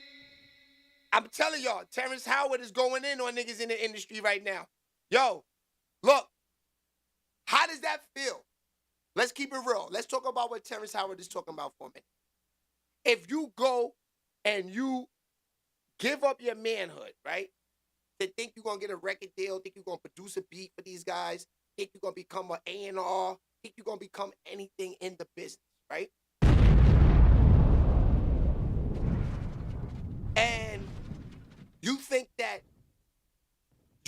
I'm telling y'all, Terrence Howard is going in on niggas in the industry right now. Yo, look. How does that feel? Let's keep it real. Let's talk about what Terrence Howard is talking about for a minute. If you go and you give up your manhood, right? To think you're going to get a record deal, think you're going to produce a beat for these guys, think you're going to become an A&R, think you're going to become anything in the business, right? And you think that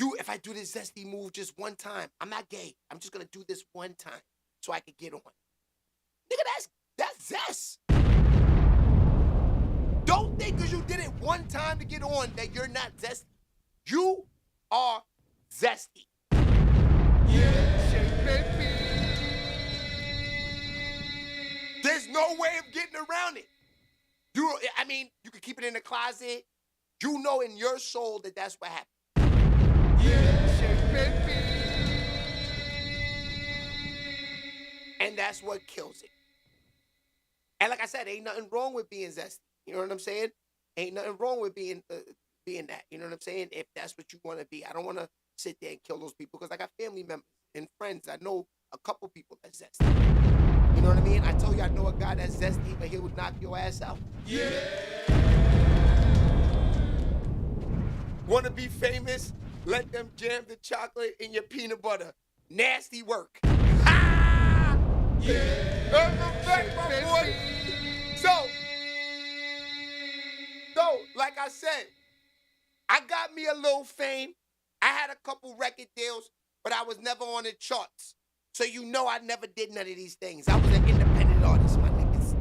if I do this zesty move just one time, I'm not gay. I'm just going to do this one time so I can get on. Nigga, that's zest. Don't think because you did it one time to get on that you're not zesty. You are zesty. There's no way of getting around it. You could keep it in the closet. You know in your soul that that's what happened. And that's what kills it. And like I said, ain't nothing wrong with being zesty. You know what I'm saying? Ain't nothing wrong with being that. You know what I'm saying? If that's what you want to be. I don't want to sit there and kill those people because I got family members and friends. I know a couple people that's zesty. You know what I mean? I told you I know a guy that's zesty, but he would knock your ass out. Yeah. Want to be famous? Let them jam the chocolate in your peanut butter. Nasty work. Ha! Yeah. Back, my boy. So, like I said, I got me a little fame. I had a couple record deals, but I was never on the charts. So you know I never did none of these things. I was an independent artist, my niggas.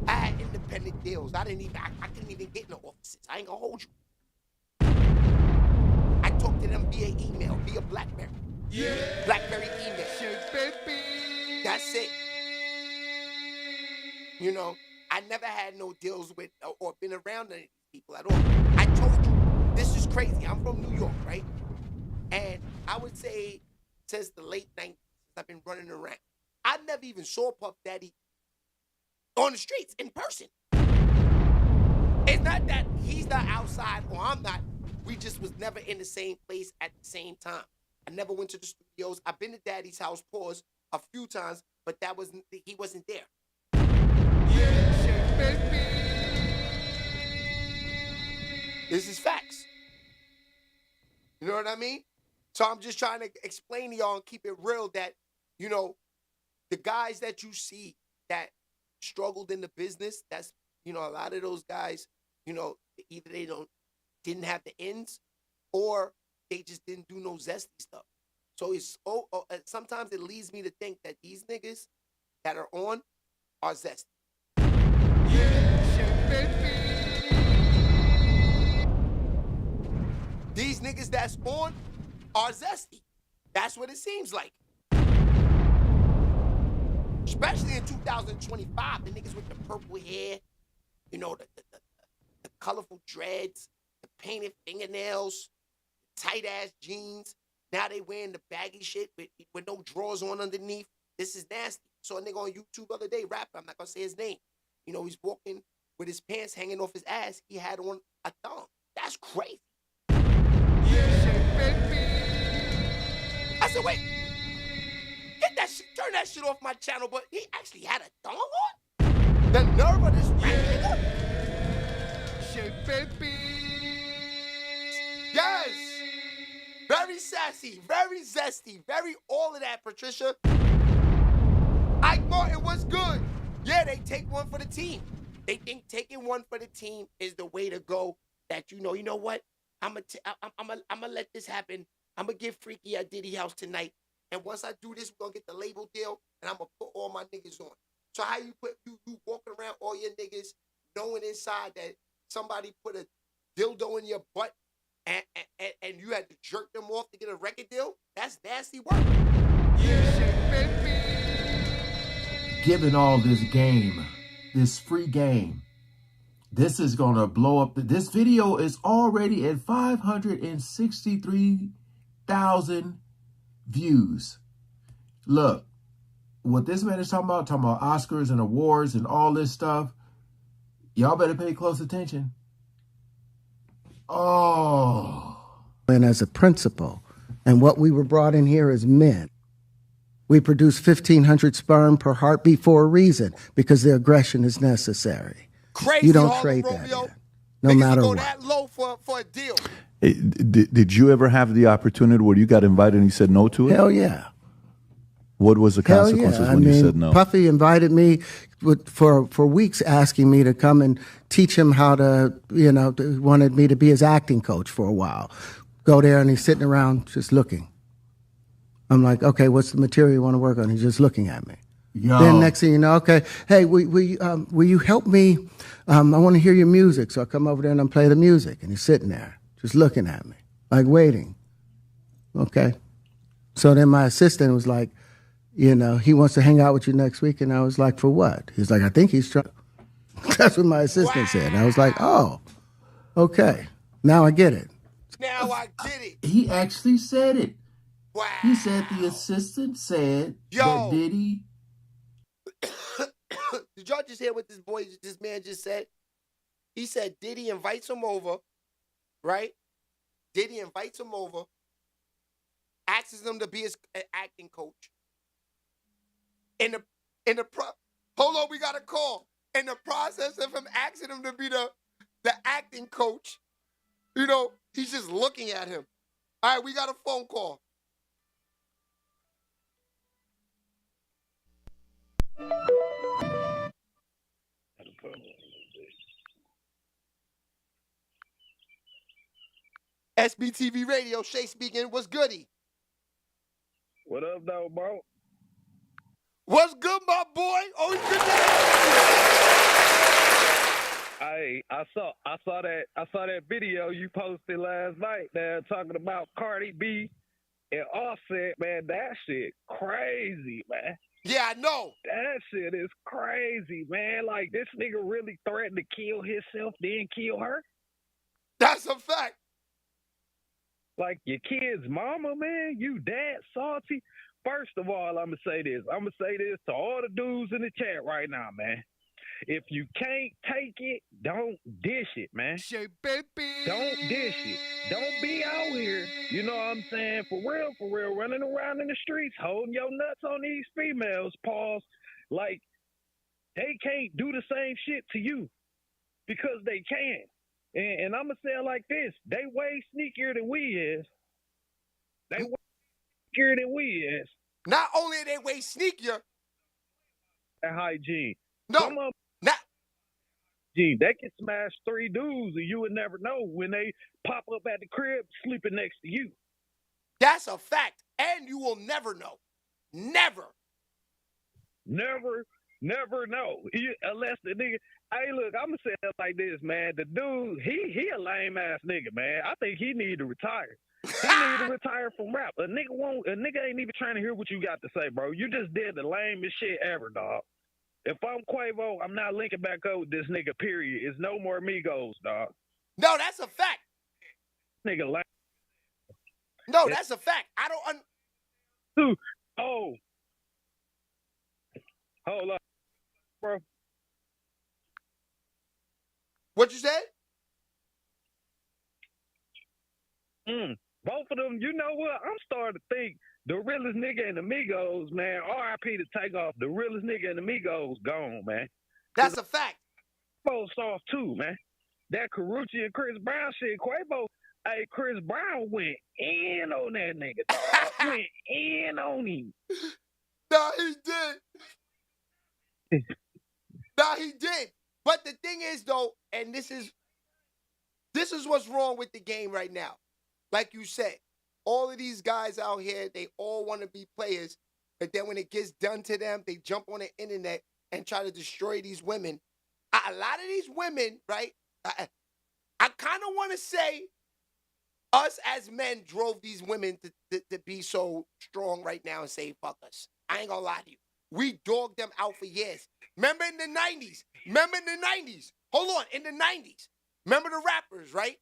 I had independent deals. I couldn't even get in the offices. I ain't gonna hold you. I talked to them via email, via BlackBerry. Yeah. BlackBerry email. That's it. You know, I never had no deals with or been around any of these people at all. I told you, this is crazy. I'm from New York, right? And I would say since the late 90s, I've been running around. I never even saw Puff Daddy on the streets in person. It's not that he's not outside or I'm not. We just was never in the same place at the same time. I never went to the studios. I've been to Daddy's house, a few times, but he wasn't there. This is facts. You know what I mean? So I'm just trying to explain to y'all and keep it real that, you know, the guys that you see that struggled in the business, that's, you know, a lot of those guys, you know, either they didn't have the ends or they just didn't do no zesty stuff. So it's sometimes it leads me to think that these niggas that are on are zesty. These niggas that's on are zesty. That's what it seems like. Especially in 2025, the niggas with the purple hair, you know, the colorful dreads, the painted fingernails, tight ass jeans. Now they wearing the baggy shit with no drawers on underneath. This is nasty. Saw a nigga on YouTube the other day, rapper. I'm not gonna say his name. You know, he's walking with his pants hanging off his ass. He had on a thong. That's crazy. I said, wait, get that shit, turn that shit off my channel. But he actually had a thong on? The nerve of this rap nigga? Yes. Very sassy, very zesty, very all of that, Patricia. Ike Martin, what's good? Yeah, they take one for the team. They think taking one for the team is the way to go. That you know what? I'm gonna let this happen. I'm gonna get freaky at Diddy house tonight. And once I do this, we're gonna get the label deal, and I'm gonna put all my niggas on. So how you walking around all your niggas knowing inside that somebody put a dildo in your butt and you had to jerk them off to get a record deal? That's nasty work. Given all this game, this free game, this is going to blow up. This video is already at 563,000 views. Look, what this man is talking about Oscars and awards and all this stuff, y'all better pay close attention. Oh. And as a principle, and what we were brought in here as men, we produce 1,500 sperm per heartbeat for a reason, because the aggression is necessary. Crazy. You don't trade that in, no matter go what. that low for a deal. Hey, did you ever have the opportunity where you got invited and you said no to it? Hell yeah. What was the consequences when you said no? Puffy invited me for weeks, asking me to come and teach him how to, wanted me to be his acting coach for a while. Go there and he's sitting around just looking. I'm like, okay, what's the material you want to work on? He's just looking at me. Yo. Then next thing you know, okay, hey, will you help me? I want to hear your music. So I come over there and I play the music. And he's sitting there just looking at me, like waiting. Okay. So then my assistant was like, he wants to hang out with you next week. And I was like, for what? He's like, I think he's trying. That's what my assistant said. And I was like, oh, okay. Now I get it. Now I get it. He actually said it. Wow. He said the assistant said that Diddy. Did y'all just hear what this man just said? He said Diddy invites him over, right? Diddy invites him over, asks him to be his acting coach. Hold on, we got a call. In the process of him asking him to be the acting coach, he's just looking at him. All right, we got a phone call. SBTV Radio, Shay speaking. What's goody? What up, though, bro? What's good, my boy? Always good to Hey, I saw that video you posted last night there talking about Cardi B and Offset, man. That shit crazy, man. Yeah, I know. That shit is crazy, man. Like, this nigga really threatened to kill himself, then kill her. That's a fact. Like, your kid's mama, man, you that salty. First of all, I'm going to say this to all the dudes in the chat right now, man. If you can't take it, don't dish it, man. Shay, baby. Don't dish it. Don't be out here, you know what I'm saying, for real, running around in the streets, holding your nuts on these females, pause. Like, they can't do the same shit to you because they can. And I'm going to say it like this. They way sneakier than we is. They way sneakier than we is. Not only are they way sneakier. That hygiene. No, some of not. Gee, they can smash 3 dudes and you would never know when they pop up at the crib sleeping next to you. That's a fact. And you will never know. Never. Never know. Unless the nigga, hey, look, I'm going to say it like this, man. The dude, he a lame-ass nigga, man. I think he need to retire. He need to retire from rap. A nigga ain't even trying to hear what you got to say, bro. You just did the lamest shit ever, dog. If I'm Quavo, I'm not linking back up with this nigga, period. It's no more Migos, dog. No, that's a fact. Nigga like No, that's a fact. I don't. Oh, hold up, bro. What you said? Both of them. You know what? I'm starting to think the realest nigga in the Migos, man. R.I.P. to Takeoff. The realest nigga in the Migos gone, man. That's a fact. Quavo soft too, man. That Karuchi and Chris Brown shit. Quavo, hey, Chris Brown went in on that nigga. Dog. Went in on him. Nah, he did. Nah, he did. But the thing is, though, and this is what's wrong with the game right now. Like you said, all of these guys out here, they all want to be players, but then when it gets done to them, they jump on the internet and try to destroy these women. A lot of these women, right? I kind of want to say us as men drove these women to be so strong right now and say, fuck us. I ain't gonna lie to you. We dogged them out for years. Remember in the 90s? Hold on, in the 90s. Remember the rappers, right?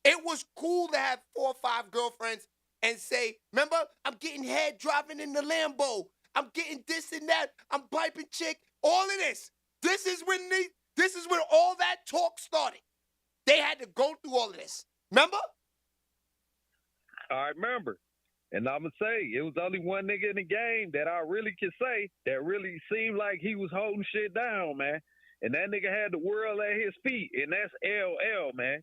It was cool to have 4 or 5 girlfriends and say, remember, I'm getting head driving in the Lambo. I'm getting this and that. I'm piping chick. All of this. This is when all that talk started. They had to go through all of this. Remember? I remember. And I'm going to say, it was only one nigga in the game that I really can say that really seemed like he was holding shit down, man. And that nigga had the world at his feet, and that's LL, man.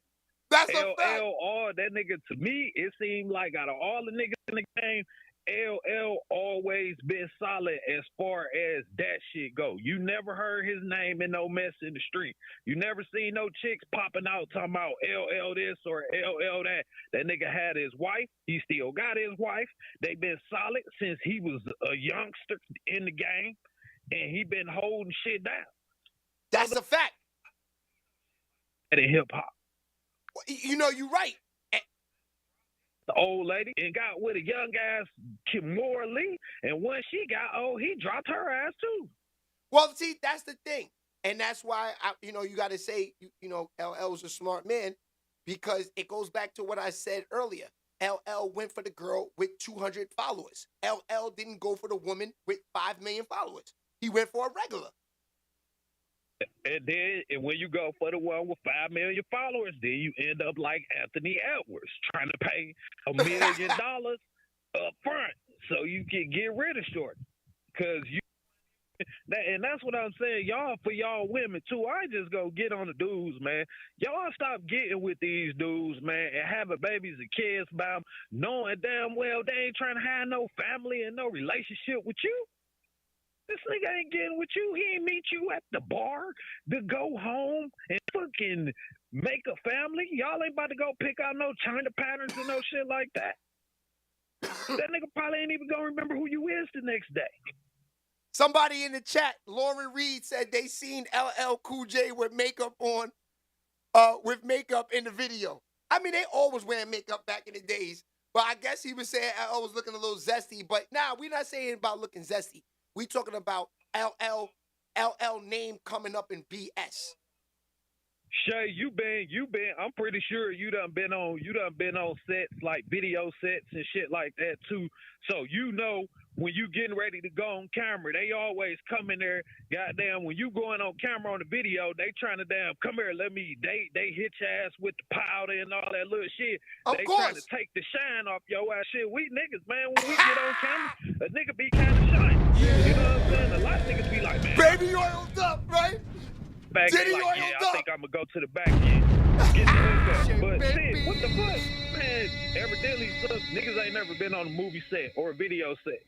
That's a fact. LL, that nigga, to me, it seemed like out of all the niggas in the game, LL always been solid as far as that shit go. You never heard his name in no mess in the street. You never seen no chicks popping out talking about LL this or LL that. That nigga had his wife. He still got his wife. They been solid since he was a youngster in the game, and he been holding shit down. That's a fact. And in hip hop. You know, you're right. The old lady and got with a young ass Kimora Lee, and when she got old, he dropped her ass too. Well, see, that's the thing, and that's why you got to say, LL's a smart man, because it goes back to what I said earlier. LL went for the girl with 200 followers. LL didn't go for the woman with 5 million followers. He went for a regular. And then when you go for the one with 5 million followers, then you end up like Anthony Edwards, trying to pay $1 million up front so you can get rid of Short. Because and that's what I'm saying. Y'all, for y'all women too, I just go get on the dudes, man. Y'all stop getting with these dudes, man, and having babies and kids by them, knowing damn well they ain't trying to have no family and no relationship with you. This nigga ain't getting with you. He ain't meet you at the bar to go home and fucking make a family. Y'all ain't about to go pick out no China patterns and no shit like that. That nigga probably ain't even gonna remember who you is the next day. Somebody in the chat, Lauren Reed, said they seen LL Cool J with makeup on, in the video. I mean, they always wearing makeup back in the days, but I guess he was saying LL was looking a little zesty. But nah, we're not saying about looking zesty. We talking about LL name coming up in BS. Shay, you been. I'm pretty sure you done been on sets like video sets and shit like that too. So you know when you getting ready to go on camera, they always come in there. Goddamn, when you going on camera on the video, they trying to come here. They hit your ass with the powder and all that little shit. Of course. Trying to take the shine off your ass. Shit, we niggas, man. When we get on camera, a nigga be kind of shiny. You know what I'm saying? A lot of niggas be like, man, baby oiled up, right? Back Diddy like, oiled yeah, up. I think I'm gonna go to the back end. Get the hook up. But shit, what the fuck? Man, evidently, niggas ain't never been on a movie set or a video set.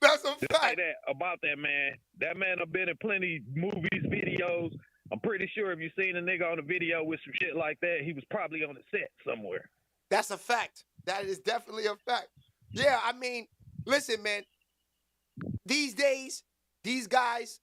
That's a Just fact. say that about that man. That man have been in plenty movies, videos. I'm pretty sure if you seen a nigga on a video with some shit like that, he was probably on a set somewhere. That's a fact. That is definitely a fact. Yeah, I mean, listen, man. These days, these guys,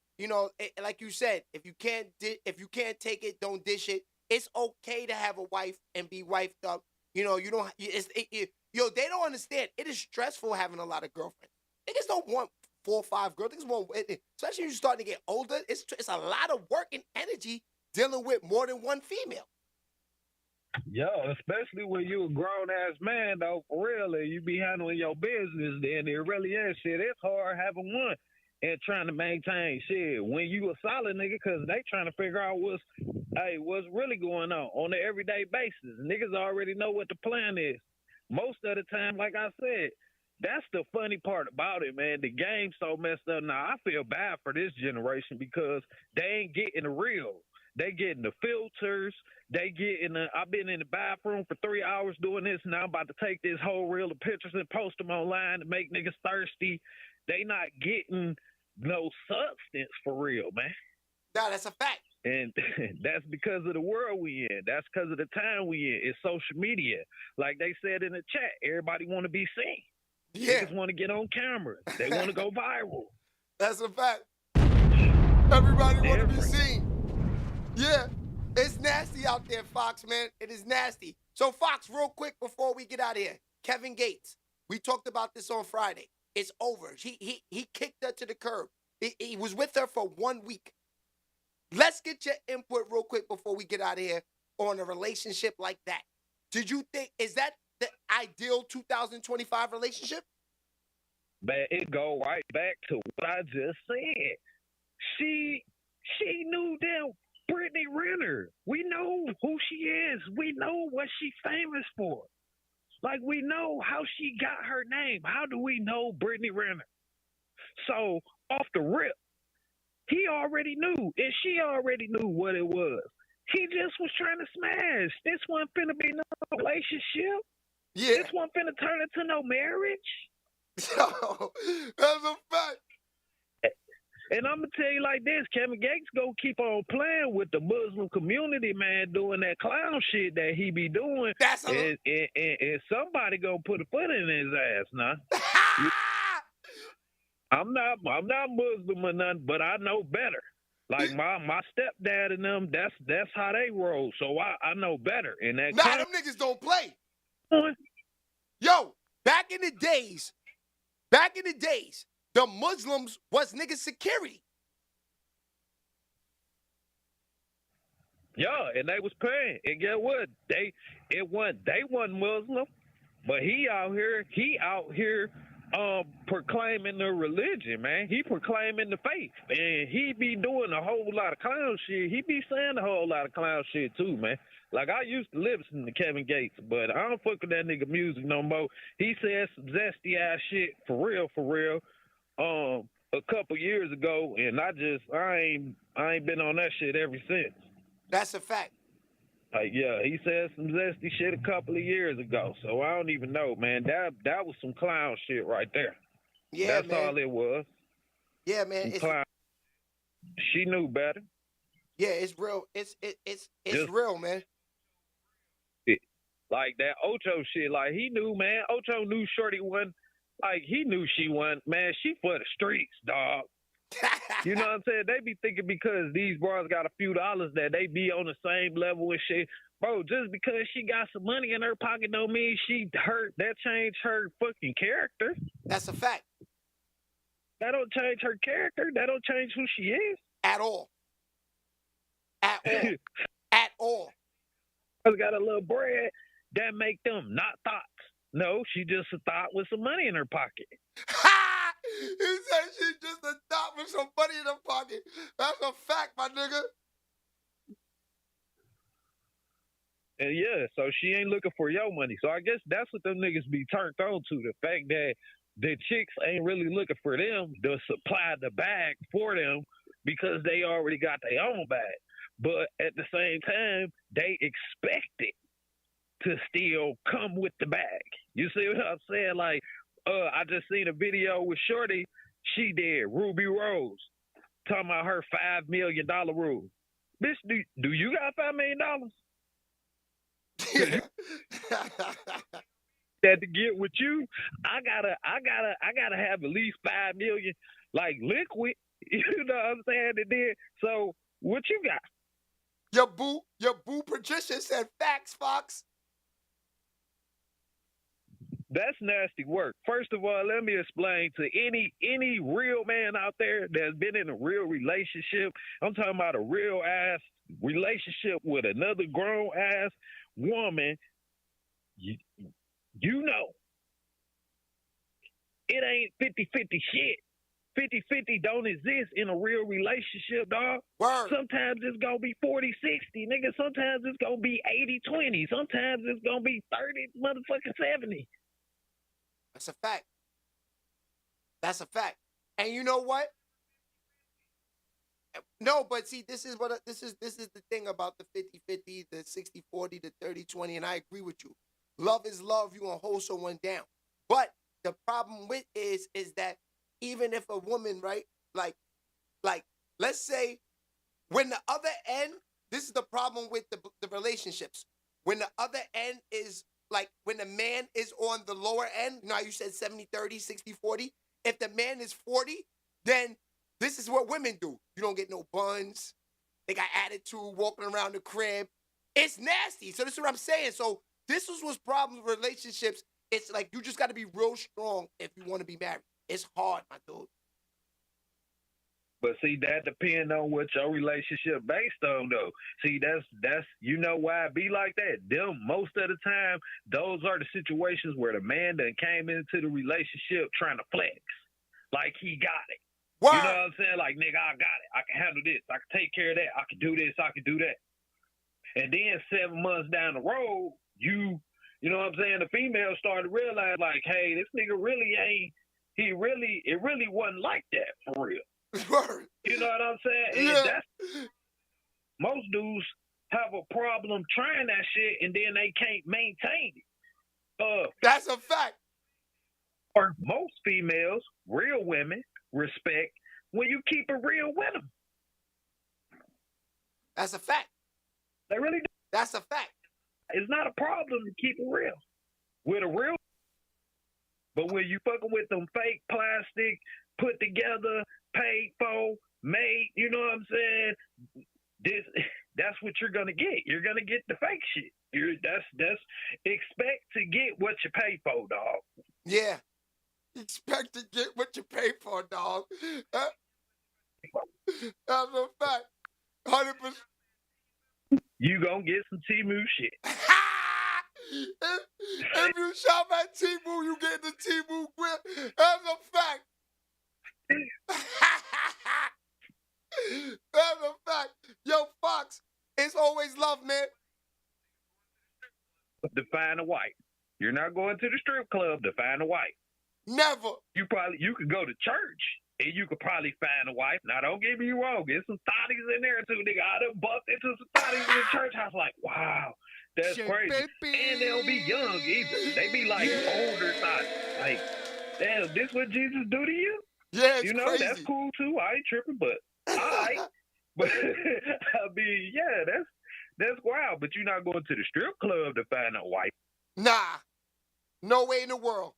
like you said, if you can't take it, don't dish it. It's okay to have a wife and be wifed up. You don't. They don't understand. It is stressful having a lot of girlfriends. Niggas don't want 4 or 5 girls. Niggas want, especially when you're starting to get older. It's a lot of work and energy dealing with more than one female. Yo, especially when you a grown ass man though, for real, and you be handling your business, then it really is shit. It's hard having one and trying to maintain shit when you a solid nigga, cause they trying to figure out what's really going on an everyday basis. Niggas already know what the plan is. Most of the time, like I said, that's the funny part about it, man. The game's so messed up now. I feel bad for this generation because they ain't getting the real. They getting the filters. They getting I've been in the bathroom for 3 hours doing this, and I'm about to take this whole reel of pictures and post them online to make niggas thirsty. They not getting no substance for real, man. Nah, that's a fact. And that's because of the world we in. That's because of the time we in. It's social media. Like they said in the chat, everybody want to be seen. Yeah. Niggas want to get on camera. They want to go viral. That's a fact. Everybody want to be seen. Yeah. It's nasty out there, Fox, man. It is nasty. So, Fox, real quick before we get out of here, Kevin Gates. We talked about this on Friday. It's over. He kicked her to the curb. He was with her for 1 week. Let's get your input real quick before we get out of here on a relationship like that. Did you think, is that the ideal 2025 relationship? Man, it go right back to what I just said. She knew them. Britney Renner. We know who she is. We know what she's famous for. Like, we know how she got her name. How do we know Britney Renner? So, off the rip, he already knew, and she already knew what it was. He just was trying to smash. This wasn't finna be no relationship. Yeah. This wasn't finna turn into no marriage. Yo, that's a fact. And I'm going to tell you like this, Kevin Gates gonna keep on playing with the Muslim community, man, doing that clown shit that he be doing. And somebody gonna put a foot in his ass now. I'm not Muslim or nothing, but I know better. Like my stepdad and them, that's how they roll. So I know better. And that them niggas don't play. Yo, back in the days, the Muslims was niggas security. Yeah, and they was paying. And get what? They wasn't Muslim, but he out here proclaiming the religion, man. He proclaiming the faith. And he be doing a whole lot of clown shit. He be saying a whole lot of clown shit too, man. Like, I used to listen to Kevin Gates, but I don't fuck with that nigga music no more. He said some zesty ass shit for real. A couple years ago, and I ain't been on that shit ever since. That's a fact. Like, yeah, he said some zesty shit a couple of years ago, so I don't even know, man. That was some clown shit right there. Yeah, that's man. all it was. Yeah, man. She knew better. Yeah, it's real. It's real, man. Like that Ocho shit, like he knew, man. Ocho knew Shorty wasn't. Like, he knew she wasn't, man, she for the streets, dog. You know what I'm saying? They be thinking because these bros got a few dollars that they be on the same level and shit. Bro, just because she got some money in her pocket don't mean that changed her fucking character. That's a fact. That don't change her character. That don't change who she is. At all. At all. I got a little bread that make them not thoughts. No, she just a thought with some money in her pocket. Ha! He said she just a thought with some money in her pocket. That's a fact, my nigga. And yeah, so she ain't looking for your money. So I guess that's what them niggas be turned on to. The fact that the chicks ain't really looking for them to supply the bag for them because they already got their own bag. But at the same time, they expect it to still come with the bag. You see what I'm saying? Like, I just seen a video with Shorty. She did Ruby Rose talking about her $5 million rule. Bitch, do you got $5 million? That to get with you, I gotta have at least 5 million, like liquid. You know what I'm saying? And then, so what you got? Your boo Patricia said facts, Fox. That's nasty work. First of all, let me explain to any real man out there that's been in a real relationship. I'm talking about a real ass relationship with another grown ass woman, you know, it ain't 50-50 shit. 50-50 don't exist in a real relationship, dog. Word. Sometimes it's going to be 40-60, nigga. Sometimes it's going to be 80-20. Sometimes it's going to be 30 motherfucking 70. That's a fact. That's a fact. And you know what? No, but see, this is the thing about the 50-50, the 60-40, the 30-20, and I agree with you. Love is love. You're going to hold someone down. But the problem with is that even if a woman, right, like, let's say when the other end, this is the problem with the relationships. When the other end is like, when the man is on the lower end, now you said 70-30, 60-40. If the man is 40, then this is what women do. You don't get no buns. They got attitude, walking around the crib. It's nasty. So this is what I'm saying. So this is what's problems with relationships. It's like you just got to be real strong if you want to be married. It's hard, my dude. But see, that depends on what your relationship based on, though. See, that's you know why it be like that. Them most of the time, those are the situations where the man done came into the relationship trying to flex, like he got it. Word. You know what I'm saying? Like, nigga, I got it. I can handle this. I can take care of that. I can do this. I can do that. And then 7 months down the road, you know what I'm saying? The female started to realize, like, hey, this nigga really ain't. It really wasn't like that for real. You know what I'm saying? And that's, most dudes have a problem trying that shit and then they can't maintain it. That's a fact. Or most females, real women, respect when you keep it real with them. That's a fact. They really do. That's a fact. It's not a problem to keep it real with a real. But when you fucking with them fake plastic, put together, paid for, made, you know what I'm saying? That's what you're gonna get. You're gonna get the fake shit. That's expect to get what you pay for, dog. Yeah. Expect to get what you pay for, dog. That's a fact. 100%. You gonna get some Temu shit. If you shop at Temu, you get the Temu grip. That's a fact. That's a fact. Yo, Fox, it's always love, man. To find a wife. You're not going to the strip club to find a wife. Never. You could go to church and you could probably find a wife. Now, don't get me wrong. There's some thotties in there too. Nigga, I done bumped into some thotties in the church house. Like, wow, that's crazy. And they don't be young either. They be like older thotties. Like, damn, this what Jesus do to you? Yeah, it's you know, crazy. That's cool too. I ain't tripping, but I. But I mean, yeah, that's wild. But you're not going to the strip club to find a wife. Nah, no way in the world.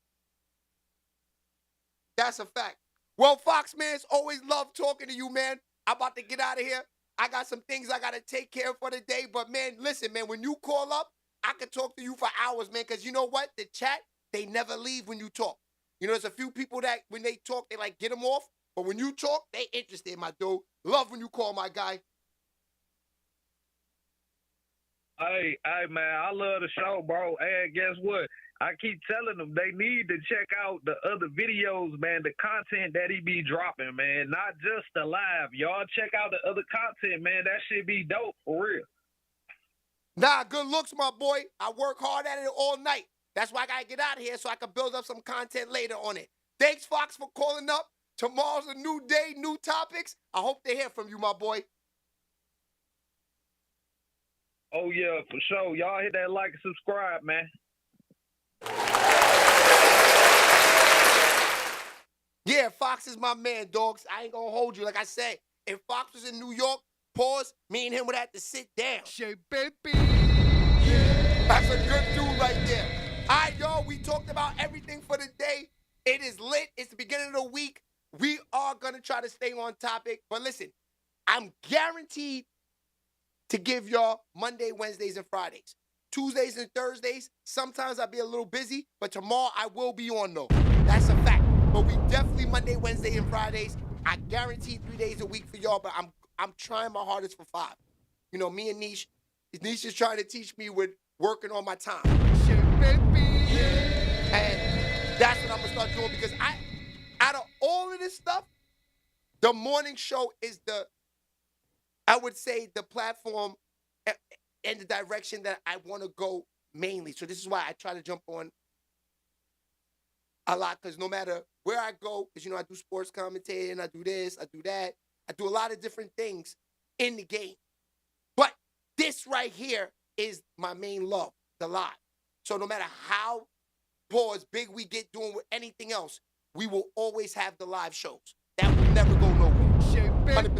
That's a fact. Well, Fox, man, it's always love talking to you, man. I'm about to get out of here. I got some things I got to take care of for the day. But, man, listen, man, when you call up, I can talk to you for hours, man, because you know what? The chat, they never leave when you talk. You know, there's a few people that when they talk, they like get them off. But when you talk, they interested, my dude. Love when you call, my guy. Hey, man, I love the show, bro. And guess what? I keep telling them they need to check out the other videos, man, the content that he be dropping, man. Not just the live. Y'all check out the other content, man. That shit be dope, for real. Nah, good looks, my boy. I work hard at it all night. That's why I got to get out of here so I can build up some content later on it. Thanks, Fox, for calling up. Tomorrow's a new day, new topics. I hope to hear from you, my boy. Oh, yeah, for sure. Y'all hit that like and subscribe, man. Yeah, Fox is my man, dogs. I ain't gonna hold you. Like I said, if Fox was in New York, pause, me and him would have to sit down. That's a good dude right there. All right, y'all, we talked about everything for the day. It is lit. It's the beginning of the week. We are gonna try to stay on topic. But listen, I'm guaranteed to give y'all Monday, Wednesdays, and Fridays. Tuesdays and Thursdays, sometimes I'll be a little busy, but tomorrow I will be on, though. That's a fact. But we definitely Monday, Wednesday, and Fridays. I guarantee 3 days a week for y'all, but I'm trying my hardest for 5. You know, me and Niche is trying to teach me with working on my time. Shit, baby. And that's what I'm gonna start doing because out of all of this stuff, the morning show is I would say the platform and the direction that I want to go mainly. So this is why I try to jump on a lot, because no matter where I go, because I do sports commentating, I do this, I do that, I do a lot of different things in the game. But this right here is my main love, the live. So no matter how big we get doing with anything else, we will always have the live shows. That will never go nowhere. 100%.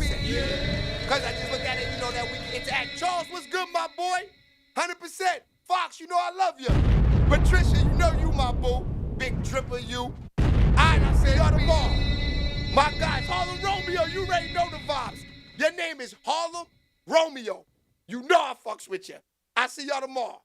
Because I just look at it, that we can interact. Charles, what's good, my boy? 100%. Fox, I love you. Patricia, you my boo. Big dripper, you. All right, I'll see y'all tomorrow. My guys, Harlem Romeo, you already know the vibes. Your name is Harlem Romeo. You know I fucks with you. I'll see y'all tomorrow.